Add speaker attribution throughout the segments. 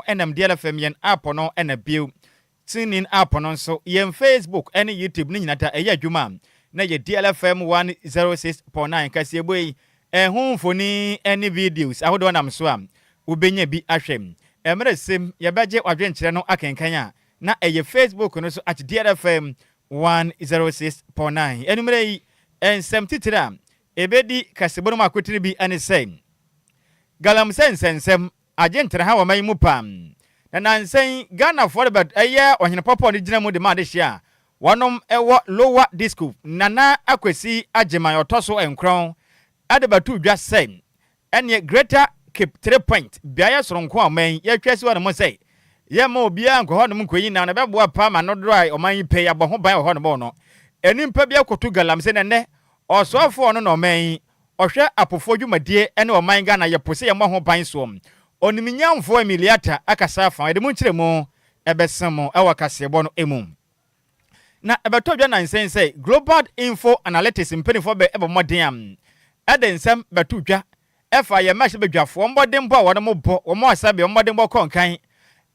Speaker 1: enam DLFM yen app no ena bio tuning app no so yen Facebook ene YouTube ni nyinata eya adwuma na ye DLFM 106.9 kase boy ehun foni ene videos ahodo nam so am ubenya bi ahwem emre sem ye beje wadwenkyere no akenkan a na eye Facebook no so at DLFM 106.9 enumere yi ensem titira ebedi kasebono makotiri bi ane sen galam sensensem agentre ha waman mu pam na nansen Ghana forward eye ohene popo ni gina mu de ma de hia wonom ewo lower disco nana akwesi agema yotoso enkron adebatu dwa sen ene greater keep 3 point biaya soronko aman ye twesi wo no sei ye ma obia nko ho no nkoyi na na beboa pa ma no dry oman pe ya bo ho ban ho no no enimpa bia kotu galam se ne osofo no no man ohwe apofo dwumadie ene oman Ghana ye pose ye mo ho ban so oniminyamfo Emiliata akasa fa ede mu nkire mu ebesemo ewa kasebo no emu na ebeto dwa nansen say global info analytics mpenifo be ebo modern ede nsem beto dwa efa ye mache bedwafo mbodem bo wo no bo wo mo asabe mbodem bo konkan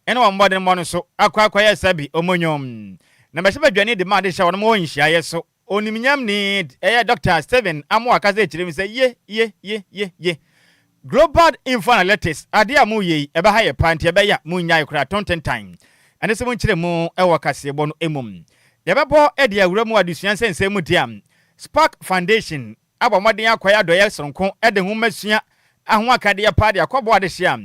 Speaker 1: ene wo mbodem mo no so akwa ye sabi omonyom na mache bedwane de ma de hya wo no mo nhia ye so oniminyam ni Dr. Steven amo akaza echirem say ye global info analytics ade amu ye ebe ha ye panti ebe ya munya ikura tontentan ane se mu mu ewo kasebo no emum ye bebo ede awura mu adusuan sense mu diam Spark Foundation abomodin akwaya doye soronko ede hu masua aho akade ya pade akobo ade hia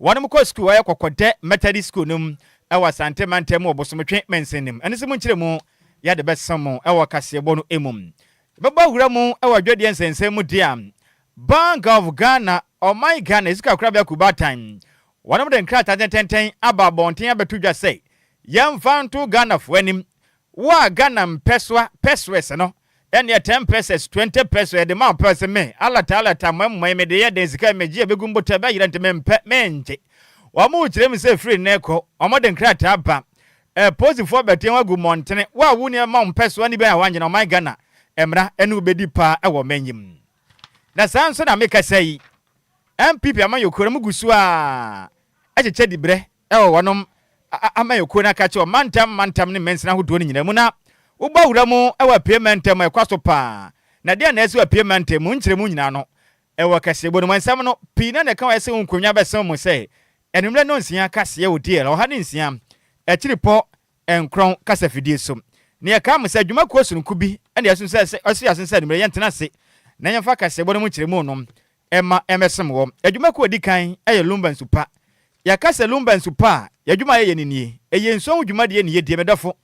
Speaker 1: wonem ko school ye kokode Methodist school num ewa sante mantem obosomtwe mensenim ane se mu mu ya de besamo ewo kasebo no emum bebo awura mu ewa dwodie sense mu diam Bank of Ghana or my Ghana is Kakrabia Kuba time. One of them cracked at 10 about Bontia Betuja say, Young found two Ghana for him. Wa Ghana Peswes, no? And your 10 pesos, 20 pesos at the mount person me. Alla tala time when my media days came a Jebugumbo Tabay and men pet menje. Or more to them say free neko, or more than cracked up. Posing for Betima good mountain. Wa wunia mount peso any bear one on my Ghana. Emra and ubedi pa our menu. Na sanso na meka sei MPP amayokoro mugusu a echeche dibre wonom amayokoro na ka che mantam ne mensina hodo ne nyina mu na uba wura mu paymentam ekwaso pa na dia na ese paymentam mu nkyere mu nyina no kasebo no mansam no pina na ka wa ese unkonwa besem mu sei enumre no nsia kase ya odi era ohade nsia ekiripo enkron kasafidie so ne ya ka mu se adwuma ko sunku bi ene yasun se asun se enumre yentena se na yemfa kasebo no mu kyere mu no Emma emesem wo adwuma ko odi kan eye Lumba nsupa ya kase Lumba nsupa ya dwuma ye nini eye nso dwuma de ne ye die medafo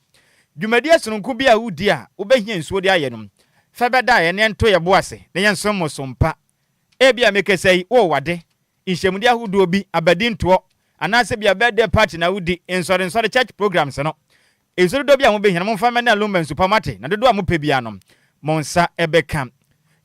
Speaker 1: dwuma de sononko bia wudi a obehia nsuo de aye no fa beda ye ne nto ye boase ne yenso mo sompa e bia mekesei wo wade inhyemudi ahodo bi abadi nto anase bia birthday party na wudi nsore church programs no ensoro do bia mo behia mo fa me na Lumba nsupa mate na dodo a mo pe bia no monsa ebeka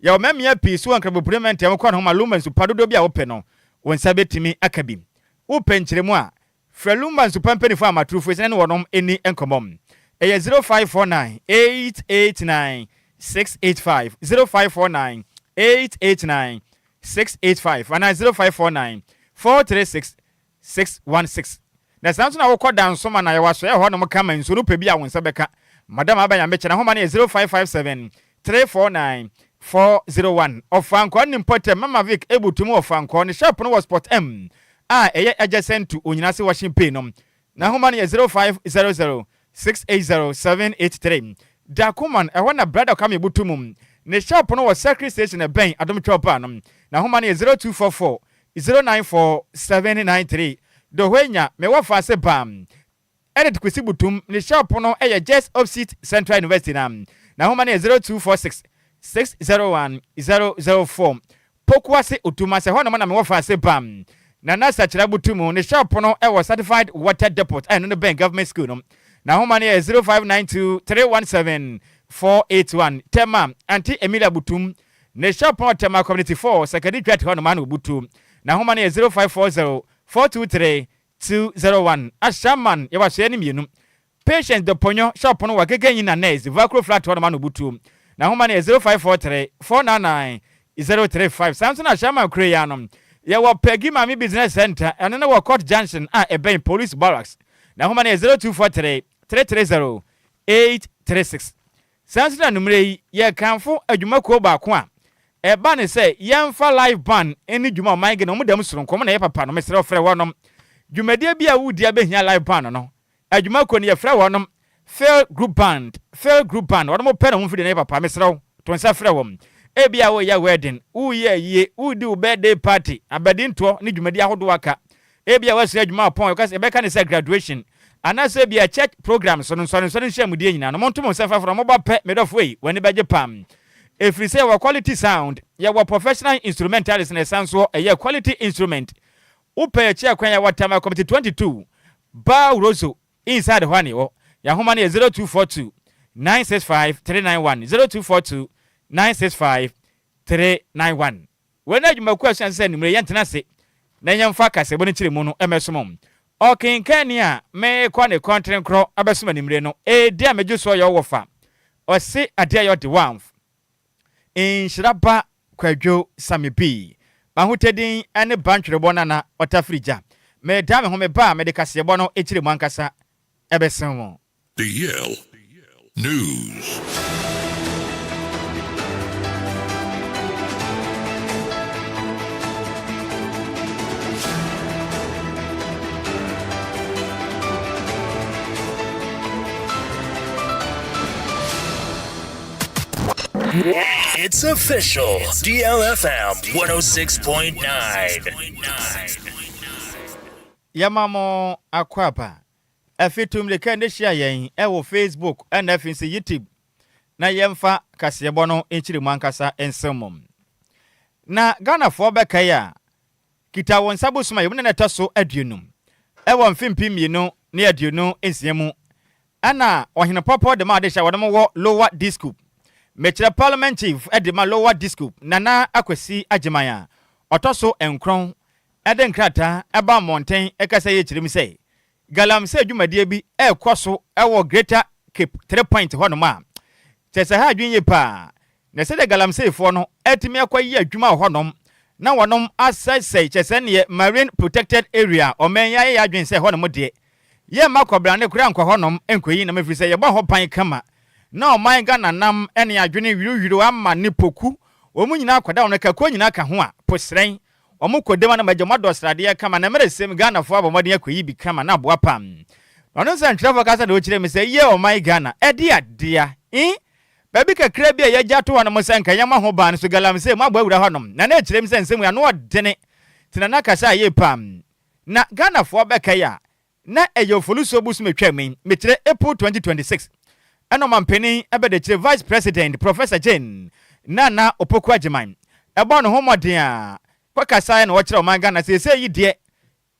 Speaker 1: ya omemia pisu ankrabo parliament ya mkwa no ma Lumba nsupa dodo bia wo pe no wonsa betimi akabi wo penkyeremu a fra Lumba nsupa mpanifo amatrufo ese ne wonom eni enkomom eye 0549 889 685 0549 889 685 ana 0549 436 616 na sanso na wo koda nsoma na ye waso ye ho no kama nsuru pe bia wonsa beka madam abanya meche na ho ma na 0557 349 401 Ofanko ni mpote Mama Vic ebutumu Ofanko ni shop no sport M eye adjacent to Onyinase washing pay no na homa ni 0500 680783 Dakuman ehwa na brother kam ebutumu ni shop no secretary station ben adom chopa no na homa ni 0244 094 793 do hwenya me wafa se bam edit kwesi butum ni shop no eye just opposite Central University na homa ni 0246 601-004 Pokwase utumase hono na me wofa se bam na nasa chirabutumu ne shop no ewo certified water depot and no bank government school no na homa ne 0592-317-481 tema anti Emilia butum ne shop no tema community 4 secondary grade hono manu butum na homa ne 0540-423-201 ashaman yewa so enimienu patient de ponyo shop no wagegenyi na nurse vacro flat hono manu butum na homa ne 0543 499 035 Samson Ashama Kreyano ya wa Peggy Mami Business Center and then wa Court Junction ebe police barracks na homa na 0243 330 836 sansina numere yi ye kanfo adwumako ba ko a eba ne se yemfa live band eni dwuma man ge no mo dam soronkom na ye papa no mesere ofre wonom dwumadie bia wudi abehia live band no adwumako ne ye frɛ wonom fail group band wonom pɛ no ho fidi na ye papa mesere to nsa frɛ wom ebia wo ya wedding wo ye wo di birthday party abedinto ne dwumadi ahodo aka ebia wo sɛ adwuma pon because ebeka ne say graduation anase bia church program so nhyiamudie nyina no monto mo sefa from mo ba pɛ medofo yi wani beje pam efiri sɛ wa quality sound ya wa professional instrumentalist na sanso ɛyɛ quality instrument upe chia kwan ya watama committee 22 ba roso inside hwane wo ya homa ne 0242 965 391 0242 965 391 when adwuma question say nimre yentena se na nyemfa kasebo ne kire mu no emesomom okinkani a me kwa ne kontren kro abesoma nimre no dia meju so yo wofa ose ade ayo de wanf Nhyiraba Kwadwo Sammy B mahutedin ane bantwerebo nana otafrija me da me ho me ba me de kasebo no ekire mu ankasa ebesen mo
Speaker 2: DL News.
Speaker 3: It's official. DLFM 106.9.
Speaker 1: Yamamo akwapa. Afitum le kende share yen ewo Facebook and afinsi YouTube. Na yemfa kaseyebo no enchiri mankasa ensemmom. Na Ghana for beka ya kita won sabo suma yemu na taso aduonum. Ewo mfimpi mienu ne aduonu ensiemu. Ana ohene popo de ma de sha wodemo wo lower disco. Mechira parliament chief edema lower disco nana akwasi agimaya otoso enkron eden krata eba mountain ekasa ye chirim say galamse adwumadie bi ekoso ewo greater cape 3 point honoma tese ha adwinye pa na se de galamse fo no etimi akwayi adwuma honom na wonom asese chese ne marine protected area omenya ye adwin se honom de ye makobra ne kura nkwa honom enkoyi na mafiri se ye ba ho pan kama na oman Ghana nam ene adwene wiru ama ne poku omu nyina akwada on ka ko nyina ka ho a posren omu kodema na magya modosrade kama na mere sem Ghana fo abomode akoyi bi kama na boa pam ono san trafo kasa de o kire me se ye oman Ghana ede adea baby kakra bia ye gyato ho no mo senka yama ho ban so galam se mo abawura honom na na kire me se nsem ya no odene tinana kasa ye pam na Ghana fo beka ya na eyo foluso busu metwa me kire April 2026 Ano mampeni ebede chire Vice President Professor Jane Nana Opoku Ajiman ebo no homoden a kwakasa na wo kire o man Ghana se yi de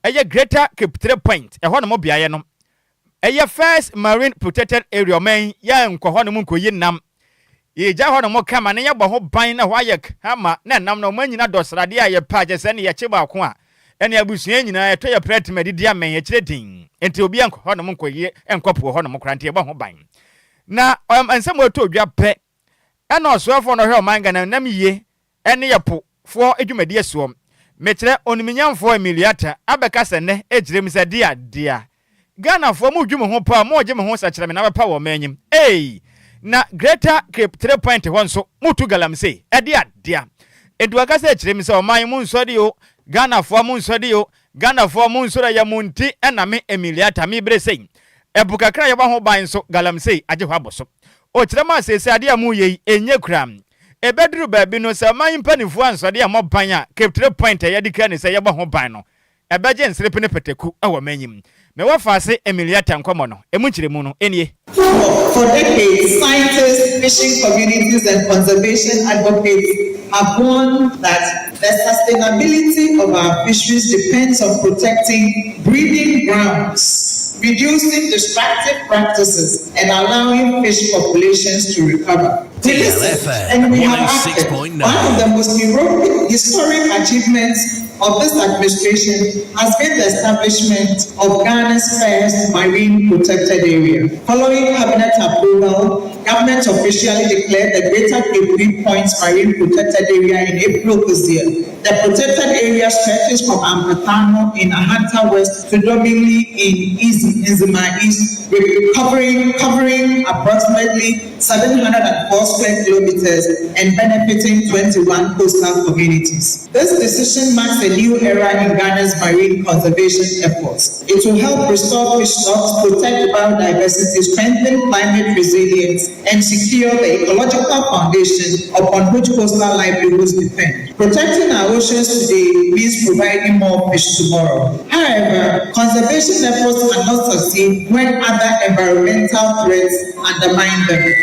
Speaker 1: eye Greater Cape 3 Point ho no mo biaye no eye First Marine Protected Area man ya nkọ ho no mo nkoyi nam ye ja ho no mo kama ne ye bo ho ban na ho ayek ama na nam no manyina dosrade aye pa je se ne ye chiba ko a ene abusua nyina eto ye pret medidi amen ye kire din enti obi nkọ ho no mo nkoyi enkopo ho no mo krante ye bo ho ban na ensem oto odwa pe ena osoafo no hwe o manga na nam yie ene yepo fo adwumadi asuom mekire oniminyamfo emiliata abeka sene ejirem se dia Ghana fo mu dwum ho pa mo oje me ho sakire me na bepa wo manyim na Greater Cape 3 Point ho nso mutu galamse dia eduaka se ejirem se o man mu nsode yo Ghana fo mu nsode yo Ghana fo mu nsore ya munti ena me emiliata mi brese ebuka kra yeba ho ban so galamsey age ho aboso o kirema asese ade amu ye enye kram ebeduru baabi no se man panifu ansode am ban a Cape 3 Point ye dika ne se yeba ho ban no ebeje nsrepe ne peteku awo manyim me wa faase Emilia Tankomo no emu kiremu no enie
Speaker 4: For decades, scientists, fishing communities, and conservation advocates have warned that the sustainability of our fisheries depends on protecting breeding grounds, reducing destructive practices, and allowing fish populations to recover.
Speaker 3: DLFM
Speaker 4: And we have acted. One of the most historic achievements of this administration has been the establishment of Ghana's first marine protected area. Following cabinet approval, government officially declared the Greater Cape 3 Points Marine Protected Area in April this year. The protected area stretches from Ampatano in Ahanta West to Domini in Nzima East, covering approximately 704 square kilometers and benefiting 21 coastal communities. This decision marks a new era in Ghana's marine conservation efforts. It will help restore fish stocks, protect biodiversity, strengthen climate resilience, and secure the ecological foundation upon which coastal livelihoods depend. Protecting our oceans today means providing more fish tomorrow. However, conservation efforts cannot succeed when other environmental threats undermine them.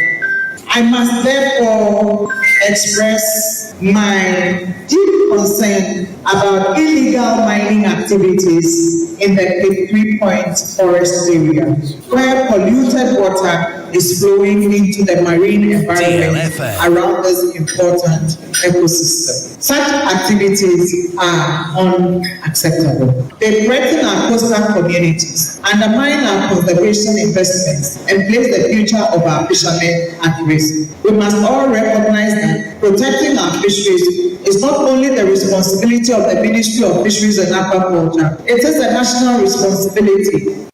Speaker 4: I must therefore express my deep concern about illegal mining activities in the Cape 3 Point forest area, where polluted water is flowing into the marine environment
Speaker 3: DLFM.
Speaker 4: around this important ecosystem. Such activities are unacceptable. They threaten our coastal communities, undermine our conservation investments, and place the future of our fishermen at risk. We must all recognize that protecting our fisheries is not only the responsibility of the Ministry of Fisheries and Aquaculture, it is a national responsibility.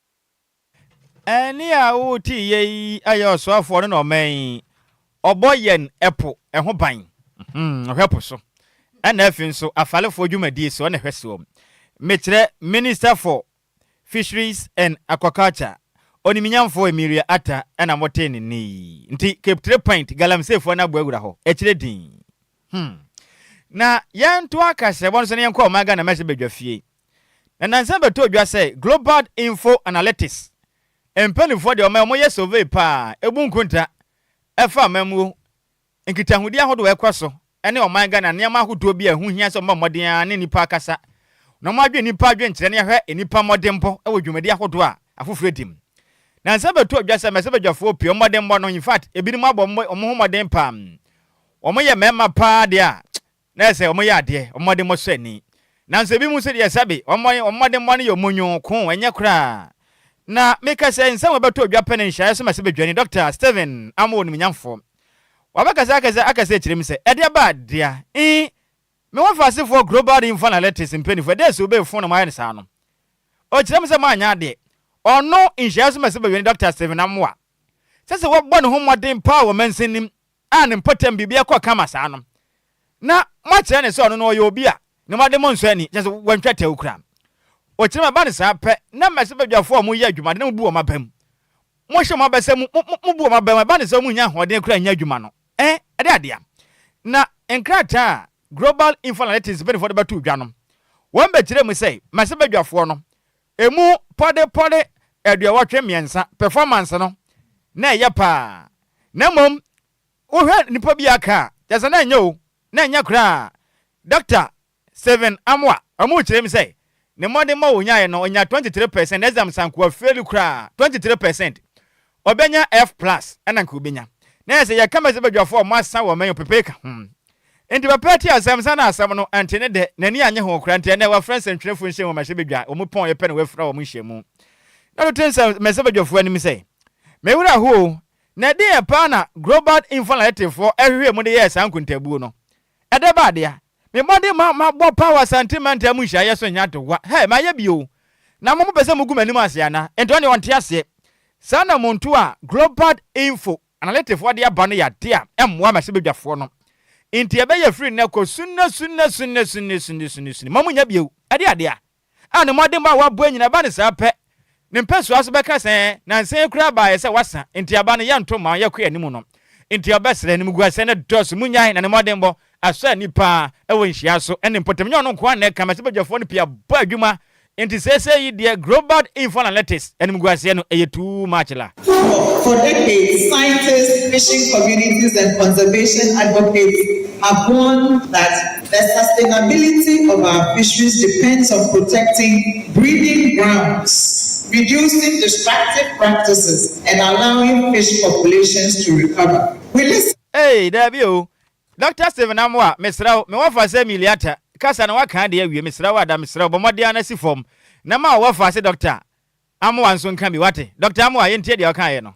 Speaker 1: Any outi ye ayo so for no man oboyen epo eho ban ohwepo so ana afin so afalefo dwumadi so na hweso metre Minister for Fisheries and Aquaculture oniminyamfo Emiria Ata ana moteni ni nti Cape 3 Point galamsefo na boagura ho ekire din na yanto akase bon so ne yanko maga na mese bedwafie na nansa beto odwa say Global Info Analytics empanifo de omoye survey pa ebunkunta efa mamu nkitahudi ahodo ekwaso ene oman Ghana niam ahodo bi ahu hia so mmodin ane nipa akasa na mo adwe nipa adwe nkyere ne hwe nipa modempo e wodwumadi ahodo a afofredim na nsa beto odwa say mese bedwafo opi omodempo no in fact ebinim abo omo modem pa omoye mema pa de a na say omoye ade omodempo so ani na nsa bi mu se de sabe omodempo no yomonyo ko enye kra na meka say nsa webeto odwa pene nhya so mese bedwani Dr. Steven Amo nimnyamfo wabaka akase kirem se ede ba dia me wafase for Global Info Analytics impeni for dey so be phone ma yan sa no o kirem se ma anya de ono nhya so mese bedwani Dr. Steven Amo a sese wo bɔ ne ho modern power mansinim an important bibia kwa kama sa no na ma kire ne se ono no yo obi a ne ma de mo nso ani sese wantwata ukra o kirem ba ne sa pe na mese bedwafo mo ye adwuma de mo bu o mabam mo hwe mo abese mo bu o mabam ba ne se mo nya hoden kura nya adwuma no ade adia na enkrata Global Info Analytics be for the batu dwa no won be kire mu say mese bedwafo no emu pode eduawatwe miensa performance no na ye pa na mom wo hwe nipa bi aka jasa na nya o na nya kura Dr. Steven Amwa amu kire mu say ne mode ma wonya ye no onya 23% exam sanko fail kura 23% obenya F+ ananka obenya na say ya kama se bedwafo mo asa wo man pepeka enti bapati asam sana asam no antene de nani anye ho kura ntene wa friends and trefo nhye wo ma hye bedwa o mu pon ye pe na we fra wo mu hye mu na lo tensa me se bedwafo ani mi say me wura ho na de e pa na Global Info Analytics for ehwe mu de ye sankuntabu no ede ba de a me mode ma bo power sentiment amu hye aye so nya to wa he ma ye bio na mo pese mu gumani ase ana ento ne wonte ase sana muntu a Global Info Analytics for de aba no ya de a emwa ma se bedwafo no inti ebe ye free na ko sunna mamu nya bio ade a ne mode ma wa bo anyina ba ne sa pe ne mpeso aso beka sen na nsen kura ba ye se wasa inti aba no ya nto ma ye kɔ animu no inti obesere ne mugu ase ne dos munyai na ne mode mbo aso nipa ewo nhia so ene potem nya no nko na ka ma se bedwafo no pia ba adwuma inti sese yi de Global Info Analytics ene mugu ase no eye too much la.
Speaker 4: For decades, scientists, fishing communities, and conservation advocates have warned that the sustainability of our fisheries depends on protecting breeding grounds, reducing destructive practices, and allowing fish populations to recover. We listen.
Speaker 1: Hey, Dabio, Dr. Steven Amwa, Mr. Me wafa se miliata, kasa na waka de awie Mr. Wada Mr. Bomodi na si form. Na ma wafa se Dr. Amwa nso nka bi wate. Dr. Amwa ye ntie de waka ye no.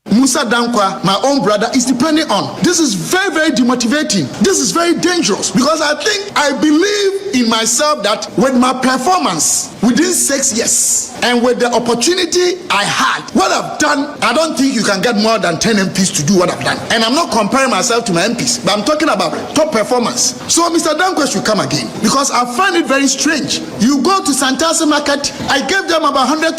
Speaker 5: Musa Dankwa, my own brother, is depending on. This is very, very demotivating. This is very dangerous because I believe in myself that with my performance within 6 years and with the opportunity I had, what I've done, I don't think you can get more than 10 MPs to do what I've done. And I'm not comparing myself to my MPs, but I'm talking about top performance. So Mr. Dankwa should come again because I find it very strange. You go to Santasi Market, I gave them about 100,000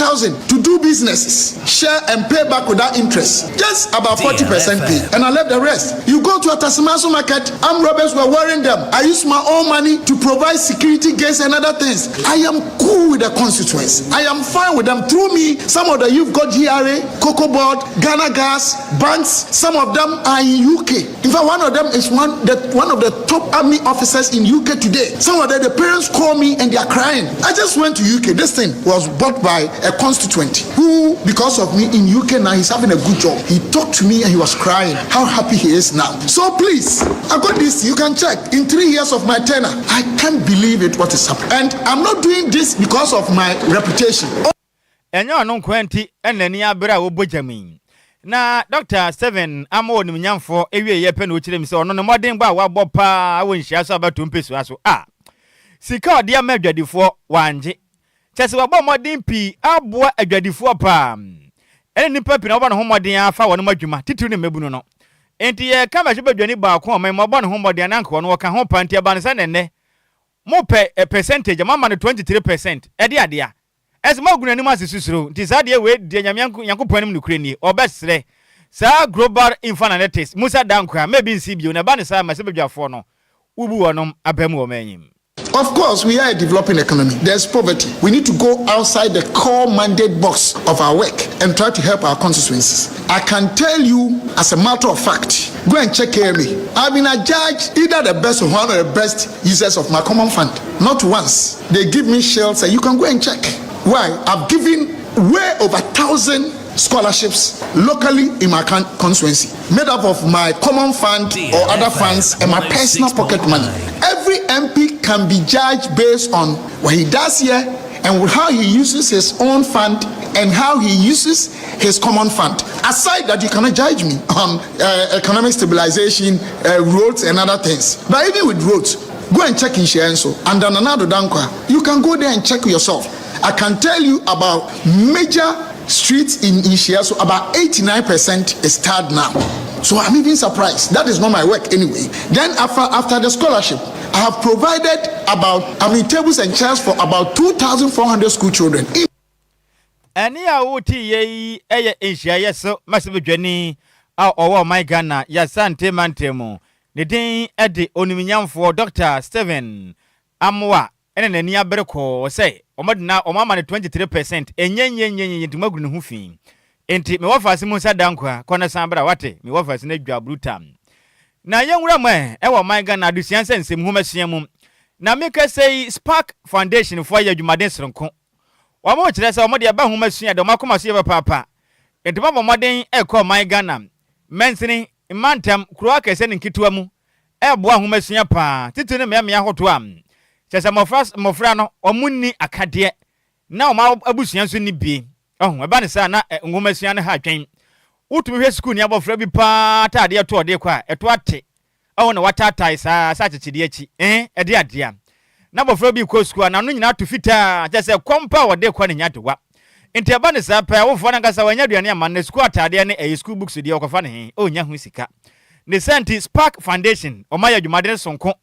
Speaker 5: to do businesses, share and pay back without interest. Just about 40% pay, and I left the rest. You go to a Tasmasu Market, armed robbers were wearing them. I used my own money to provide security gates and other things. I am cool with the constituents. I am fine with them. Through me, some of the youth got GRA, Cocoa Board, Ghana Gas, banks. Some of them are in UK. In fact, one of them is one of the top army officers in UK today. Some of them, the parents call me and they are crying. I just went to UK. This thing was bought by a constituent who, because of me in UK now, he's having a good job. He talked to me and he was crying how happy he is now. So please, I got this, you can check. In 3 years of my tenure, I can't believe it what is happening. And I'm not doing this because of my reputation.
Speaker 1: Enyo no kwenti enani abra wo bojami. Na Dr. Steven amo ni mnyamfo ewie ye pe no chire mi se ono no modern gba wa bopa awon hia so abato mpesu aso. Sika ode amadwadifo wanje. Chese wa bo modern pi aboa adwadifo pa. Ene nipa pina oba no homoden afa wono madwuma titiri ne mebunu no enti ye kama hwe badwani ba ko me mo no homoden na nko no wo ka ho panti aba ne sa nenne mo pe percentage mama no 23% ede ade a ese mo gunani ma sesusuro nti sa de we de nyame yankopon nim nukure ni obesre sa global infanalytics Musa Dankwa maybe nsi bio na ba ne sa ma se badwafo no ubu wonom abamu wo manyim.
Speaker 5: Of course, we are a developing economy. There's poverty. We need to go outside the core mandate box of our work and try to help our constituencies. I can tell you, as a matter of fact, go and check me. I've been adjudged either the best or one of the best users of my common fund. Not once. They give me shells and you can go and check. Why? I've given way over 1,000 scholarships locally in my constituency, made up of my common fund or other funds and my personal pocket money. Every MP can be judged based on what he does here and how he uses his own fund and how he uses his common fund. Aside that, you cannot judge me on economic stabilization, roads and other things. But even with roads, go and check in Shienso and Nanado Dankwa. You can go there and check yourself. I can tell you about major streets in Ishia, so about 89% is tarred now. So I'm even surprised. That is not my work anyway. Then after the scholarship, I have provided tables and chairs for about 2,400 school children.
Speaker 1: Ani a wuti ye eye Ishia yeso masibedwani a owo my Ghana ya sante mantemu. Ne din ede oniminyamfo Dr. Steven Amwa ene nani abereko say omodina omama ne 23% enyenyenyenye ntimagunu hu fi enti me wafase Musa Dankwa kona sambra wate me wafase na dwa brutam na yenwura mo e my Ghana adusian sensem hu masua mu na meka say Spark Foundation for ya dwumaden sronko wa mo kire say omode ba hu masua de makoma so ye papa enti mama moden e ko my Ghana mensini mantam kuro akese ne nkitwa mu e boa hu masua pa titune me ahoto am chese mofra no omunni akade na o ma abusuan so ni bi ohun eba ne sa na ngomasuan ne ha twen utumi hwe school ni abofra bi pa ta ade to ode kwa eto ate awo na watatai sa chechide achi ede ade na abofra bi ko school na no nyina to fita chese kompa ode kwa ne nyadewa enti eba ne sa pa wo fo na ngasa wanya duane ama na school atade ne school books de okofa ne he o nya hu sika ne senti Spark Foundation o ma ya dwumaden sonko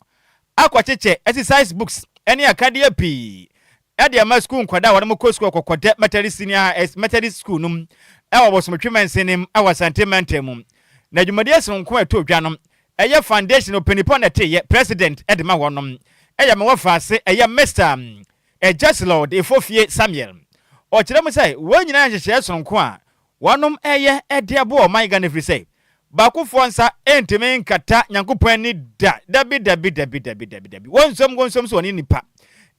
Speaker 1: akwacheche exercise books eni akade pi ade ama school nkwada wa mo school kokode Methodist senior Methodist school num e wo bosomtwemen senim e wa sentimentum na dwumade sonko eto dwanom eye foundation openipon na te president edema wonom eye me wafase eye Mr. Just Lord Efofie Samuel o kire mo sai wo nyina nhyehyɛ sonko a wonom eye ede abo o my Ghana free say bakufo nsa entime nkata nyankopon ni dabi wonsom so ni nipa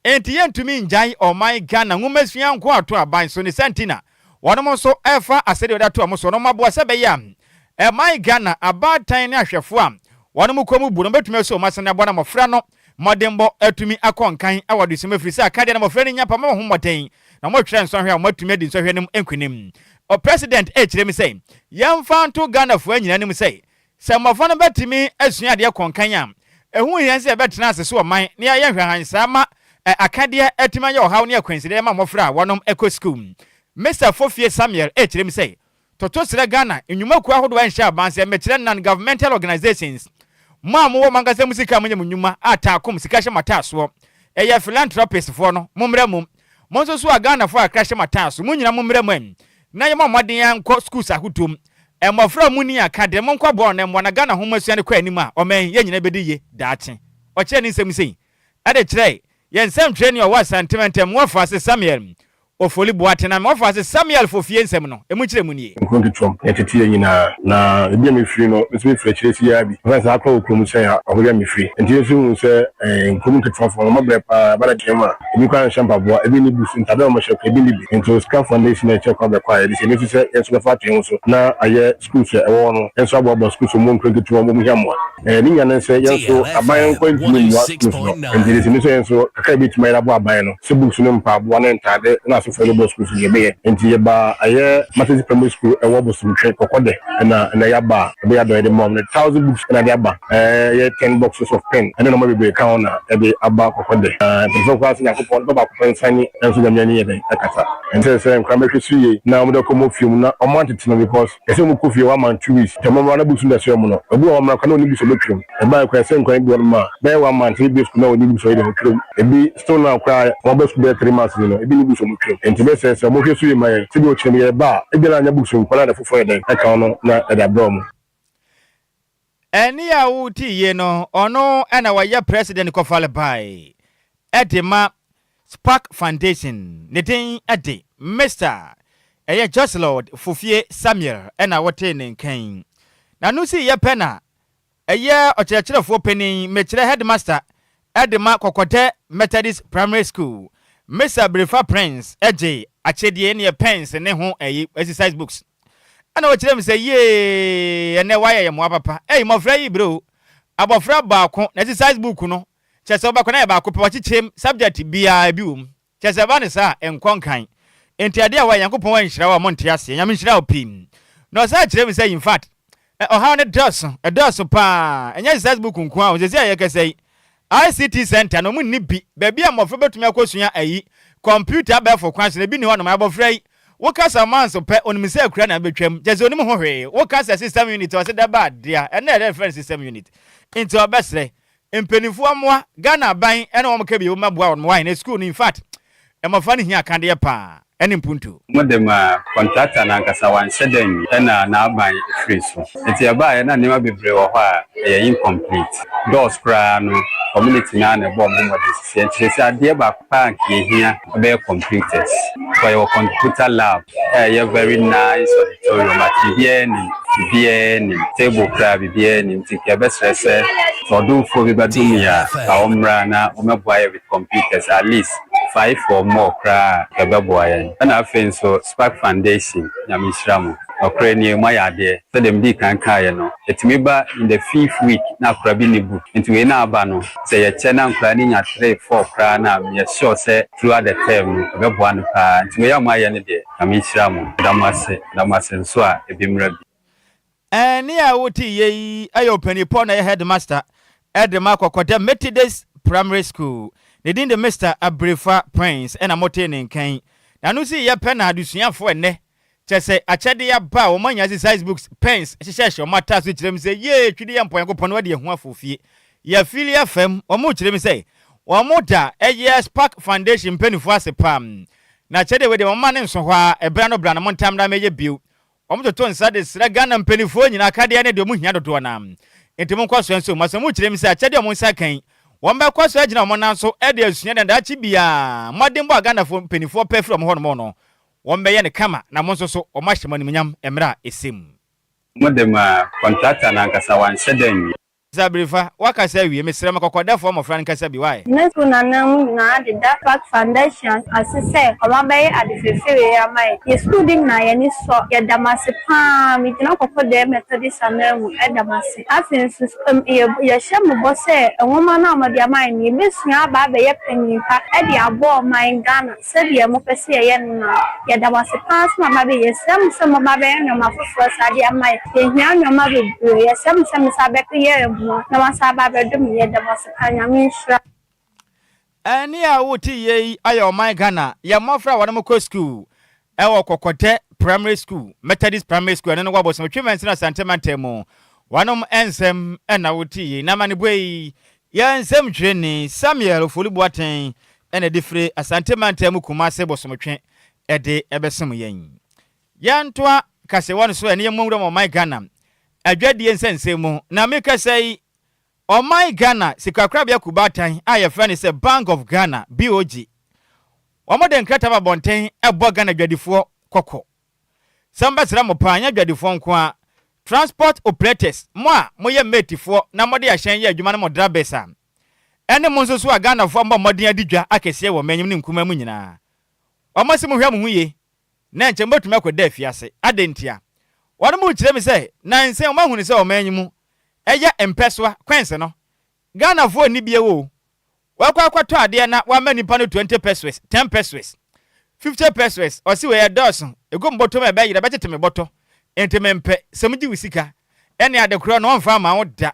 Speaker 1: enti yentumi njai o my Ghana ngumasua nko ato aban so ne sentina wonom so efa asede odato amoso no maboa sebe ya my Ghana abatan ne ahwefo a wonom komu bu no betumi so masana bona mofra no modembo atumi akonkan awadusem frisa akade na mofra ni nyapa ma ho moten na mo twere nso hwe a matumi adi nso hwe nim enkunim o president kyerɛ me sɛ yɛmfa nto Ghana fo anyina nim sɛ sɛ mmɔfra no bɛtumi asua adeɛ kɔnkan a ɛho hia sɛ ɛbɛtena ase so ɔman ne ayɛ hwɛhansaa ma akadeɛ atumi ayɛ ɔhaw ne akwansideɛ ma mmɔfra a wɔnom ɛkɔ school Mr. Fofie Samuel kyerɛ me sɛ toto srɛ Ghana nnwumakuo ahodoɔ nhyɛ abansɛ mɛkyerɛ non-governmental organizations mo a mowɔ mankasa mu sika monyɛ mo nnwuma ataakom sika hyɛ mataasoɔ ɛyɛ philanthropist foɔ no mommrɛ mom mo nso so a Ghana fo akra hyɛ mataaso mo nyina mommrɛ mo an na yɛ mmɔden nkɔ schools ahotom mmɔfra mu ni aka de mo nkɔ bɔɔ na mo na Ghana ho masua ne kɔ anim a ɔman yɛ nyina bɛdi ye daakye ɔkyerɛ ne nsɛm sɛ ɛde kyerɛ yɛn nsɛm twɛ ne ɔwɔ sentimentam wɔfa se Samuel ofoli boatena wɔfa se Samuel Fofie nsɛm no emu kyerɛ mu nie
Speaker 6: nkontotrom etete nyina na ebi me free no me free kyerɛ si ya bi fa sa akɔ okrom sɛ ɔhɔya me free enti nso hu sɛ nkontotrom fo mo brɛ pa bana kyema ebi kwa nhyɛ mpaboa ebi ni busu ntada mo hyɛ ebi ni bi enti Scan Foundation na kyɛ kwa bɛ kwa ebi sɛ me sɛ enso bɛ fa twen so na ayɛ school sɛ ɛwɔ no enso abɔ school so mo nkontotrom mo hia mo ni nyane sɛ yenso aban kɔ ntumi ni wa school no enti sɛ me sɛ yenso kaka bi tuma ira bo aban no sɛ books no mpaboa na ntade na so fellow school so yebe enti yeba aye matesi primary school e wo bosom twe kokode na yaba be ya do the mom 1000 books na dey aba 10 boxes of pen and no more be count na e be aba kokode before class yakopon baba kokon sani enso dem nyane yebe akata enti say nkra mehwe suye na mo de komo fium na o want it no because e say mo kofie 1 month 2 weeks te mo na books na so mo no obu o mo kana oni bi so betwum e ba kwa say nkwan bi on ma be 1 month 3 weeks na oni bi so ide betwum e bi still na kwa mo be school be 3 months no e bi ni bi so mo betwum enti be say mo hwe suye mai ti bi o cheme ye ba e bi na anya books nkwana da fofo ide aka no na e da brom
Speaker 1: Eni a wuti ye no ono ana wayɛ president kofale bai edema Spark Foundation ne din ade Mr. Just Lord Fofie Samuel ana wote ne nkan na no si ye pena ɔkyerɛkyerɛfoɔ panin mekyerɛ headmaster edema Kokote Methodist Primary School Mr. Brefa Prince eje akyedie ne pens ne ho exercise books ana wɔkyerɛ me sɛ ye ene wayɛ yɛ mo papa mofra yi bro abofra baako na exercise book no kyerɛ sɛ ɔbɛkɔ na yɛ baako pɛ wɔkyekyem subject bia bi wom kyerɛ sɛ ba ne sa enkonkan enti ade a wa Yankopɔn wa nhyira wa monte ase nyame nhyira wo pim na ɔsa kyerɛ me sɛ in fact ɔhaw ne dɔso pa ɛnyɛ exercise book nko a ɔsɛ yɛ kɛsɛ ICT center no mu ni bi baabi a mofra betumi akosua computer bɛfo kwan so na bi ni hɔ no ma abofra yi wokasa manso pɛ onim sɛ akura na betwam jeze onim ho hwee wokasa system unit ɔsɛ da ba dia ɛna reference system unit into obesre mpenifo amoa Ghana ban ɛna wɔn ka bi wo maboa wɔn wine school in fact ɛmafa ne hia kan de pa ɛne mpuntu
Speaker 7: modema contractor na nkasa wanhyɛ dan ɛna na aban free so enti aba na nema bebre wɔ hɔ a ɛyɛ incomplete doors kra no community na na bɔ mo modesi enti sɛ adeɛ ba pa nke hia be completed for your computer lab ɛyɛ very nice auditorium BN table kra BN enti ke besrɛ sɛ ɔdomfo bi badum ya a omra na omeboa with computers at least 5 or more kra kebeboa and afen so Spark Foundation nyamishramu okreni mayade so dem di kan kai no etimi ba in the 5th week na kra bi ni book enti we na aba no say ye che na kra ni nya 3 4 kra na me sure say throughout the term no kebeboa no pa enti we ya maye ne de nyamishramu damase so a ebimra bi
Speaker 1: ni a woti ye ayo penipon na headmaster Edema Kokote Methodist Primary School ne din de Mr. Abrefa Prince ena mote ne nkan na no si ye pena adusuafo ene kyese akyede ya ba o manya exercise books pens hyehyehye o mata so kyerem se ye twidi ye mpon yakopon wa de hu afofie ya filia fam o mo kyerem se o mo da Spark Foundation penifo asepam na kyede we de mama ne nso hɔ a ebra no bra na montam da meye bio o mo to nsa de sra Ghana penifo nyina kade ne de mo hia dodo na enti mo kwaso enso masamu kyerem se akyede o mo nsa kan wɔn bɛ kwaso agina mo nan so e de asunya de dachi bia modern bo Ghana fo penifo pɛ from hɔ no mo no wɔn bɛ ye ne kama na mo nso so o ma hyema nimnyam emra esem
Speaker 7: modema contractor na nkasa wanhyɛ dan
Speaker 1: Zabrifa wakasa wi mesrem kokoda fo mo fran kasa bi why
Speaker 8: nesu nanam na the Dark Foundation asise omabe adifefere ya mai ye student na ye ni so ye damase pa mi tina kokko de Methodist anamu edamase afin system ye shemu bo se enwoma na amade mai ni besua ba be ye panyimpa e de abo mai Ghana se de mo pese ye na ye damase pa ma ba be ye sem ba be no mafofo sa de mai ye hia no ma be ye sem sa be ye na wasaba be dum ye damase anyame shra
Speaker 1: ani a wuti ye ayo my Ghana ye mofra wona mo school e wo kokote primary school Methodist primary school ene no wabo so treatment na santemantemo wanom ensem na wuti ye na mane boyi ye ensem twene Samuel Folibuaten ene difre asantemantemo kumase bosomtwe ede ebesom yen yantoa kase won so ene ye mwura mo my Ghana adwadie nsensemu na meka sei o my Ghana sikakrabia kubatan aye friend say Bank of Ghana BOG omoden krata ba bonten ebo Ghana dwadifo kokko samba sira mo pa anya dwadifo nko a transport operators mo a moye metifo na mode ahyen ye adwuma na mo drabesa ene mo nso so a Ghana fo mo modin adidwa akese wo manyim ne nkuma mu nyina omasimu hwa mu huye na nche motuma akoda afiase adentia wonu mu kire mi say na nse o mahunu say o manyim eye empeswa kwense no Ghana fo ni bie wo wakwato ade na wa manipa no 20 pesos 10 pesos 50 pesos o si we doson ego mboto me be yire be tete me boto entemempe semji wisika ene ade kro no mfa ma wo da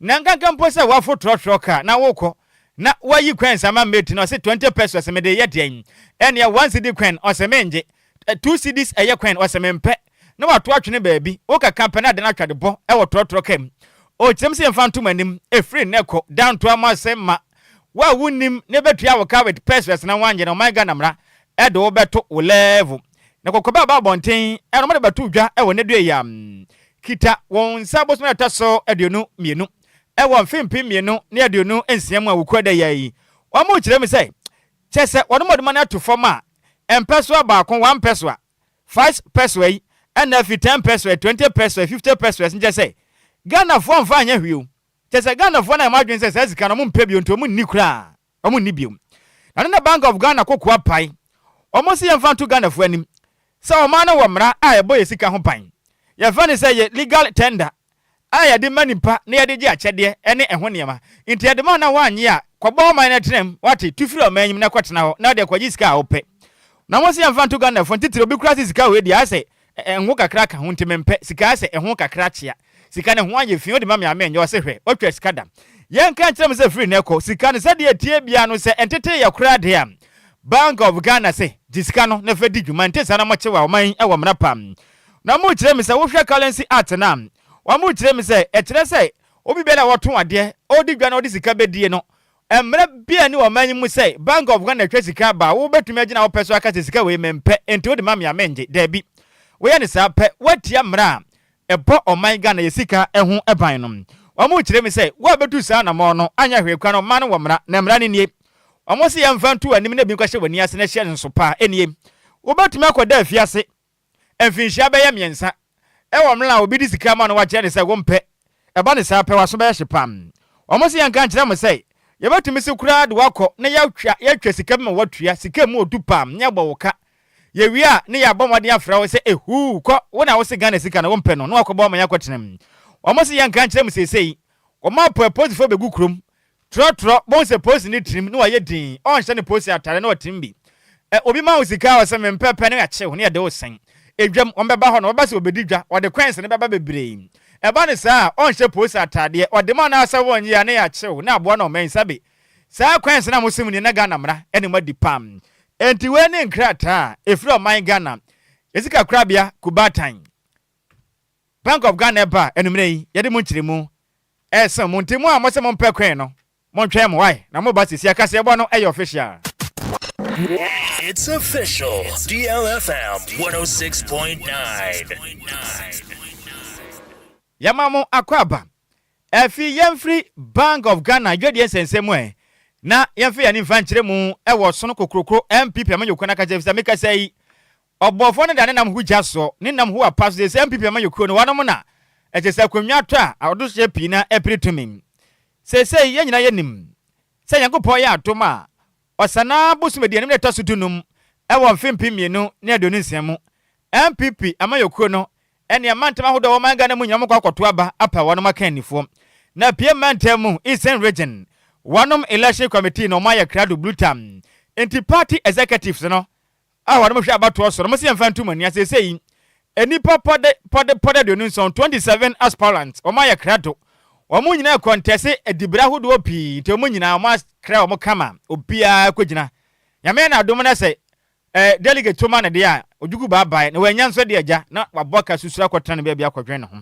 Speaker 1: na nganka mpo se wa fo trotro ka na woko na wayi kwense ama meti no se 20 pesos me de ye den ene 1 cedi kwen o se menje 2 cedis eye kwen o se mempe na wato atwene baabi wo ka kampana de na twade bo e wo trotro kam o chemse mfantum anim efri neko down to amasema wa wunim ne betua wo ka with pesos na wanje na my Ghana mra e de wo beto wo level na kokoba ba bonten e no me beto dwa e wo ne due yam kita won sabos me taso aduonu mienu e won fimpi mienu ne aduonu ensiam a wo kwada yayi wa mo kire me say chese wono modman ato forma empeso ba kon 1 peso 5 peso yi and if 10 peso 20 peso 50 peso nje say Ghana fo mfa anya hwiu chese Ghana fo na madwen say sika no mo mpa bio nto mo nni kura o mo nni bio na Bank of Ghana kokwa pai o mo se yemfa nto Ghana fo anim se o ma na wo mra a ye boye sika ho pan ye fa ne say ye legal tender a ye de manipa na ye de gi akyede ene eho niema nti ye de ma na wanye a kwabo man na tenem wate tufiri o manyim na kwatena ho na de kwaji sika a ope na mo se yemfa nto Ghana fo ntitire obi kura sika we dia say enwo kakra ka ho ntemempe sika say eho kakra chia sika ne ho anye fi o de ma me amenye o se hwe o twa sika da yen kan kire me se free na ko sika ne se de tie bia no se entete ya kura de am Bank of Ghana se disika no na fa di dwuma ntesa na mo chewa o man e wo mra pam na mo kire me se wo hwe currency art na wa mo kire me se e kire se obi be na wo to ade o di dwa na o di sika be die no emre bia ni wo man mu se Bank of Ghana twa sika ba wo betumi agina wo peso aka sika we mempe enti o de ma me amenje da bi wo ye ne sa pe watia mra ebo o man Ghana yesika ehu eban no omo kire me say wo betu sa na mo no anya hwe kwa no ma no wo mra na mra ne nie omo se yemfa ntu anim na bi kwahye wani ase na hye nso pa enie wo betumi akoda afiase emfinhia be ye miensa e wo mra obi di sika ma no wa kire ne say wo mpe eba ne sa pe wa so be hye pam omo se yanka kire me say ye betumi se kura de wakọ na ya twa sika me watua sika mu odu pam nya gbo woka ye wi a ne ya bomode afra wo se ehu ko wona wo se Ghana sika na wo mpe no no akọba ma yakọtenem omo se yanka kire me sesei omo propose fo begu krom trotro bon se pose ni trim no waye din on hye ne pose atare na otim bi obi ma wo sika wo se me mpepe ne ya che ne ya de wo sen edwam on beba ho no ba se obedi dwa o de kwense ne beba bebre eba ne sa on hye pose atade o de ma na asa won ya ne ya che na abo na o men sabe sa kwense na musim ni na Ghana mra ene ma di pam enti we ne nkrata efri o man Ghana esika krabia kubatan Bank of Ghana ba enumre yi yede mu nkyiremu esa mu ntemu a mo se mo mpe kwen no mo ntwe mo wai na mo ba sisi aka se ebo no e official.
Speaker 3: It's official. DLFM 106.9.
Speaker 1: Yamamu akwaba efi yemfri Bank of Ghana dwede ensensemu na yemfi ya ni mfa nkyiremu e wo sono kokrokro MPP amanyokona ka jefisa meka sei obofo ne dane nam hu jaso ne nam hu apaso de MPP amanyokro no wanom na ejesa kwamnya to a odo hye pina epritumim sesei ye nyina yenim se Nyankopon ya atoma osana bosumedi anim ne tosudunum ewo mfimpi mienu ne adonunsiam MPP amayokuro no ene amantama hodo wo manga na munyam kwakoto aba apa wono makanifo na pie mantamu Eastern Region wanom election committee no maya krado blutam enti party executives no wono hwe abato so no se mfantum ani asesei enipa pode donunson 27 aspirants o maya krado omo nyina contest edibra hodo opi te omo nyina omo kra omo kama obia kwagina yame na adom na se delegate toma na dia ojugu baba na wanya nso de agya na waboka susura kwotana bia bia kwodwen ho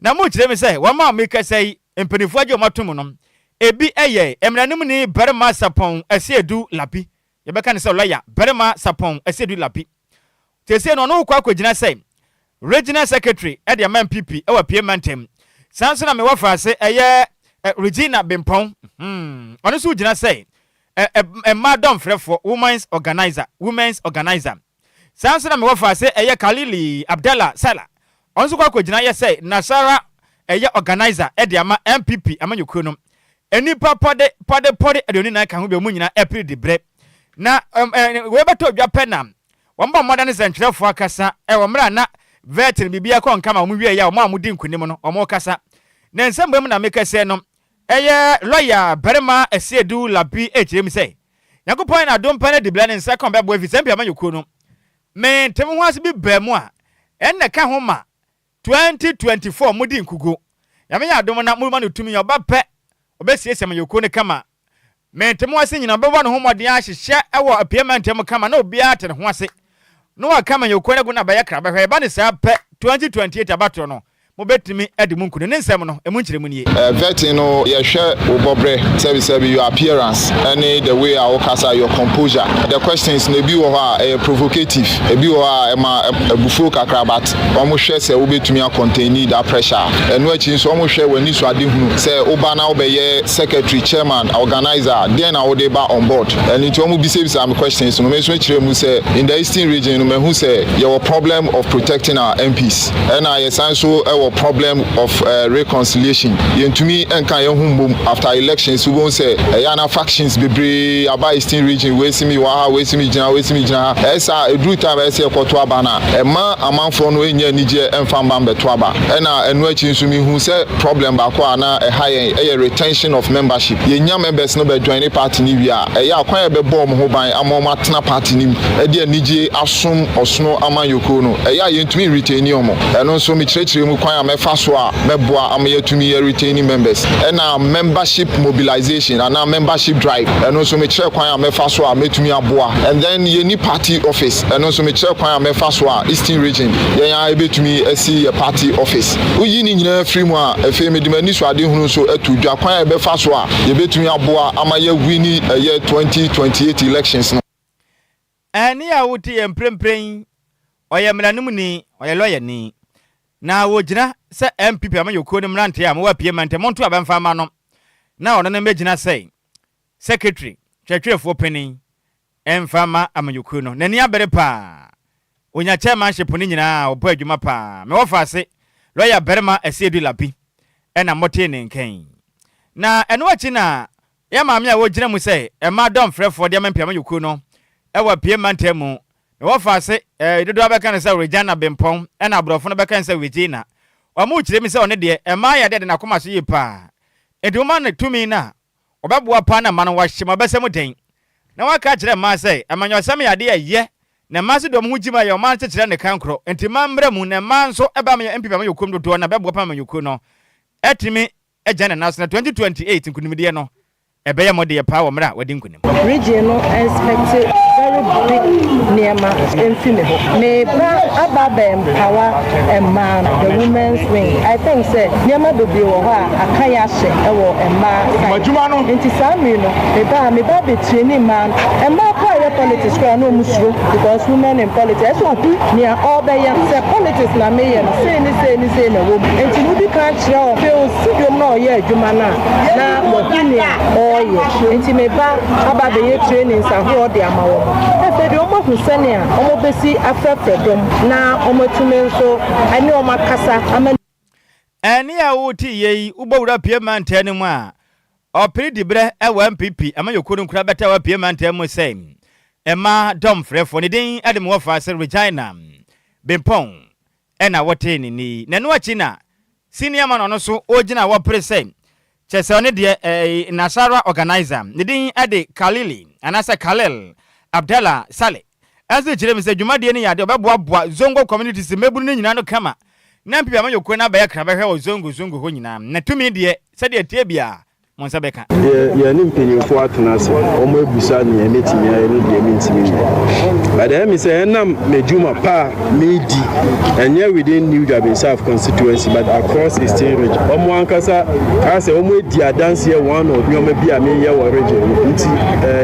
Speaker 1: na mo kire me se wa ma meka sei empanifu agye omatom no ebi eye emranum ni berma sapon asiedu lapi ye beka ne se lawyer berma sapon asiedu lapi tese no no kwa kwagina sei regional secretary e de MPP e wa pie mantem sanso na me wa faase eye Regina Bempon ono so gina sei madam frefo women's organizer sanso na me wa faase eye Kalili Abdallah Sala ono so kwa gina ye sei Nasara eye organizer e de ama MPP amanyokuro no enipa pode adoni na ka ho be mu nyina April de bre na we beto dwa penam wamba modern centrefo akasa e wo mra na vetin bibia kon kama mu wie ya o ma mudi nkunim no o mo kasa na nsembem na mekase no eye lawyer berema asiedu labi echirem sei Nyankopon na dom pane de blane nsa kon be bo efisempia manyokuro no me tem ho ase bi baamu a enne ka ho ma 2024 mudi nkugo ya me adom na mu ma no tumi oba pe obesiese manyokuro ne kama me tem ho ase nyina bebo no ho modin ahyehye ewo apia tem kama na obi ate ne ho ase no aka manyokuro ne go na ba ya kra ba hwe ba ne sa pe 2028 abato no mo betimi edimu nkune ne nsem no emu nkyeremu nie
Speaker 9: vetting no ye hwe obobre service your appearance and the way our kasa your composure the questions na bi wo ha provocative e bi wo ha ma bufu kakra but omo hwe se wo betumi a contain that pressure enu achi so omo hwe wani so ade hunu se oba na obeye secretary chairman organizer then na wo dey ba on board and it omo bi say some questions no me so kyeremu se in the Eastern Region no me hu se your problem of protecting our MPs and I so problem of reconciliation yentumi enka ye humbom after elections we won say yana factions bebre aba Eastern Region we simi wa we simi jina esa edru time ese ekoto aba na ema amanfo no enya nije emfa mbambe to aba ena enu achi nsumi hu say problem ba ko ana high retention of membership yenya members no be join party ni wi a ya kwan e be bom ho ban amoma tena party ni e de nije asom osno amanyoko no ya yentumi retain omo eno so mi chirechire mu kwan mefa so a meboa amayetumi retaining members and membership mobilization and membership drive and also me check kwan mefa so a metumi aboa and then yeni party office and also me check kwan mefa so a Eastern Region ya ebetumi asi a party office uyi ni nyina free mu a efe medimani so ade hunu so atudwa kwan ebefa so a yebetumi aboa amaye wini 2028 elections no
Speaker 1: ani a wuti emprempren oyemranum ni oyelawyer ni na wojina se MPP amayokuro ne mrante a mo wapie mante monto abamfa ma no na ono na megina sei secretary twetwefo penin emfama amayokuro no nani abere pa onya chairmanship ni nyina obo adwuma pa me wofa ase lawyer berma asiedu lapi ena mote ne nkan na eno achi na ya maame a wojina mu sei e ma dom frefo de MPP amayokuro no e wapie mante mu me wofa ase dodo abeka ne se Regina Bempon ena abrofo no beka ne se Regina omu kire mi se one de ema ya de na koma so yipa eduma na tumi na obeboa pa na ma no wahyema besem den na waka kire ma se emanyo sam ya de ye na ma se dom hugima ya ma kire ne kankro enti ma mra mu na ma nso eba ma MPP ma yokom dodo na beboa pa ma yokom no etimi eja na naso na 2028 nkunimide no ebe ya mode ye pa wo mra wadi nkunim
Speaker 10: region no expect very big niema enfime ho me bra ababem power man the women's wing I think say niema do bi wo ho akaya hye ewo emma majuma no nti sami no me ba be training man emma kwa ye politics kwa no musuro because women in politics so obi nia obeya say politics na me ye no say na wo nti no bi ka kire o fe o studium na o ye adwuma na mo kinia oye nti me ba ababe ye training sa ho de amawo efe de omo husani a omo besi afefedom na omo tume nso ani omo kasa ama
Speaker 1: eni a wuti ye ubowura pieman tene mu a opiri dibre ewa MPP amayokuru nkura beta wa pieman tene mu say Emma dom frefo ni din ade mo fa se Regina Bempong ena wote ni nanu achi na senior man no so ogina wo prese chese one de Nasara organizer ni din ade Khalili anasa Khalil Abdallah Saleh azu chire me se dwuma de ni yade obeboa zongo communities meburu ni nyina no kama na mpipa amayokuru na ba ya kra behwe wo zongo ho nyina na tumi de se de tie bia Monsabeka.
Speaker 11: Yeah, nimpenifo atenase. Omo ebusa ne emetimi aye no de mentimi. But I say na medjuma pa medi. Enye within New Durban South constituency but across Eastern region. Omo ankasa ka say omo edi adanse one or nyoma bia me ye wo region. Nti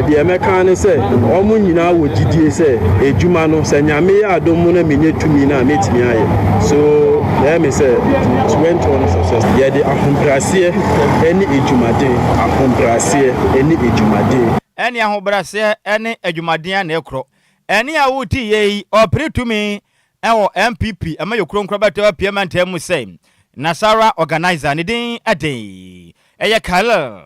Speaker 11: de emeka ne say omo nyina wo gidie say ejuma no say nyame ya adomu na menye tumi na metimi aye. So let me say it went on success. Yeah, the ahombrase any ejuma ahombrase eni ejumade
Speaker 1: eni ahombrase eni ejumade na ekro eni awuti ye opretumi ewo MPP amayokro nkro bata pieman temu say Nasara organizer ni din ade eye Khalil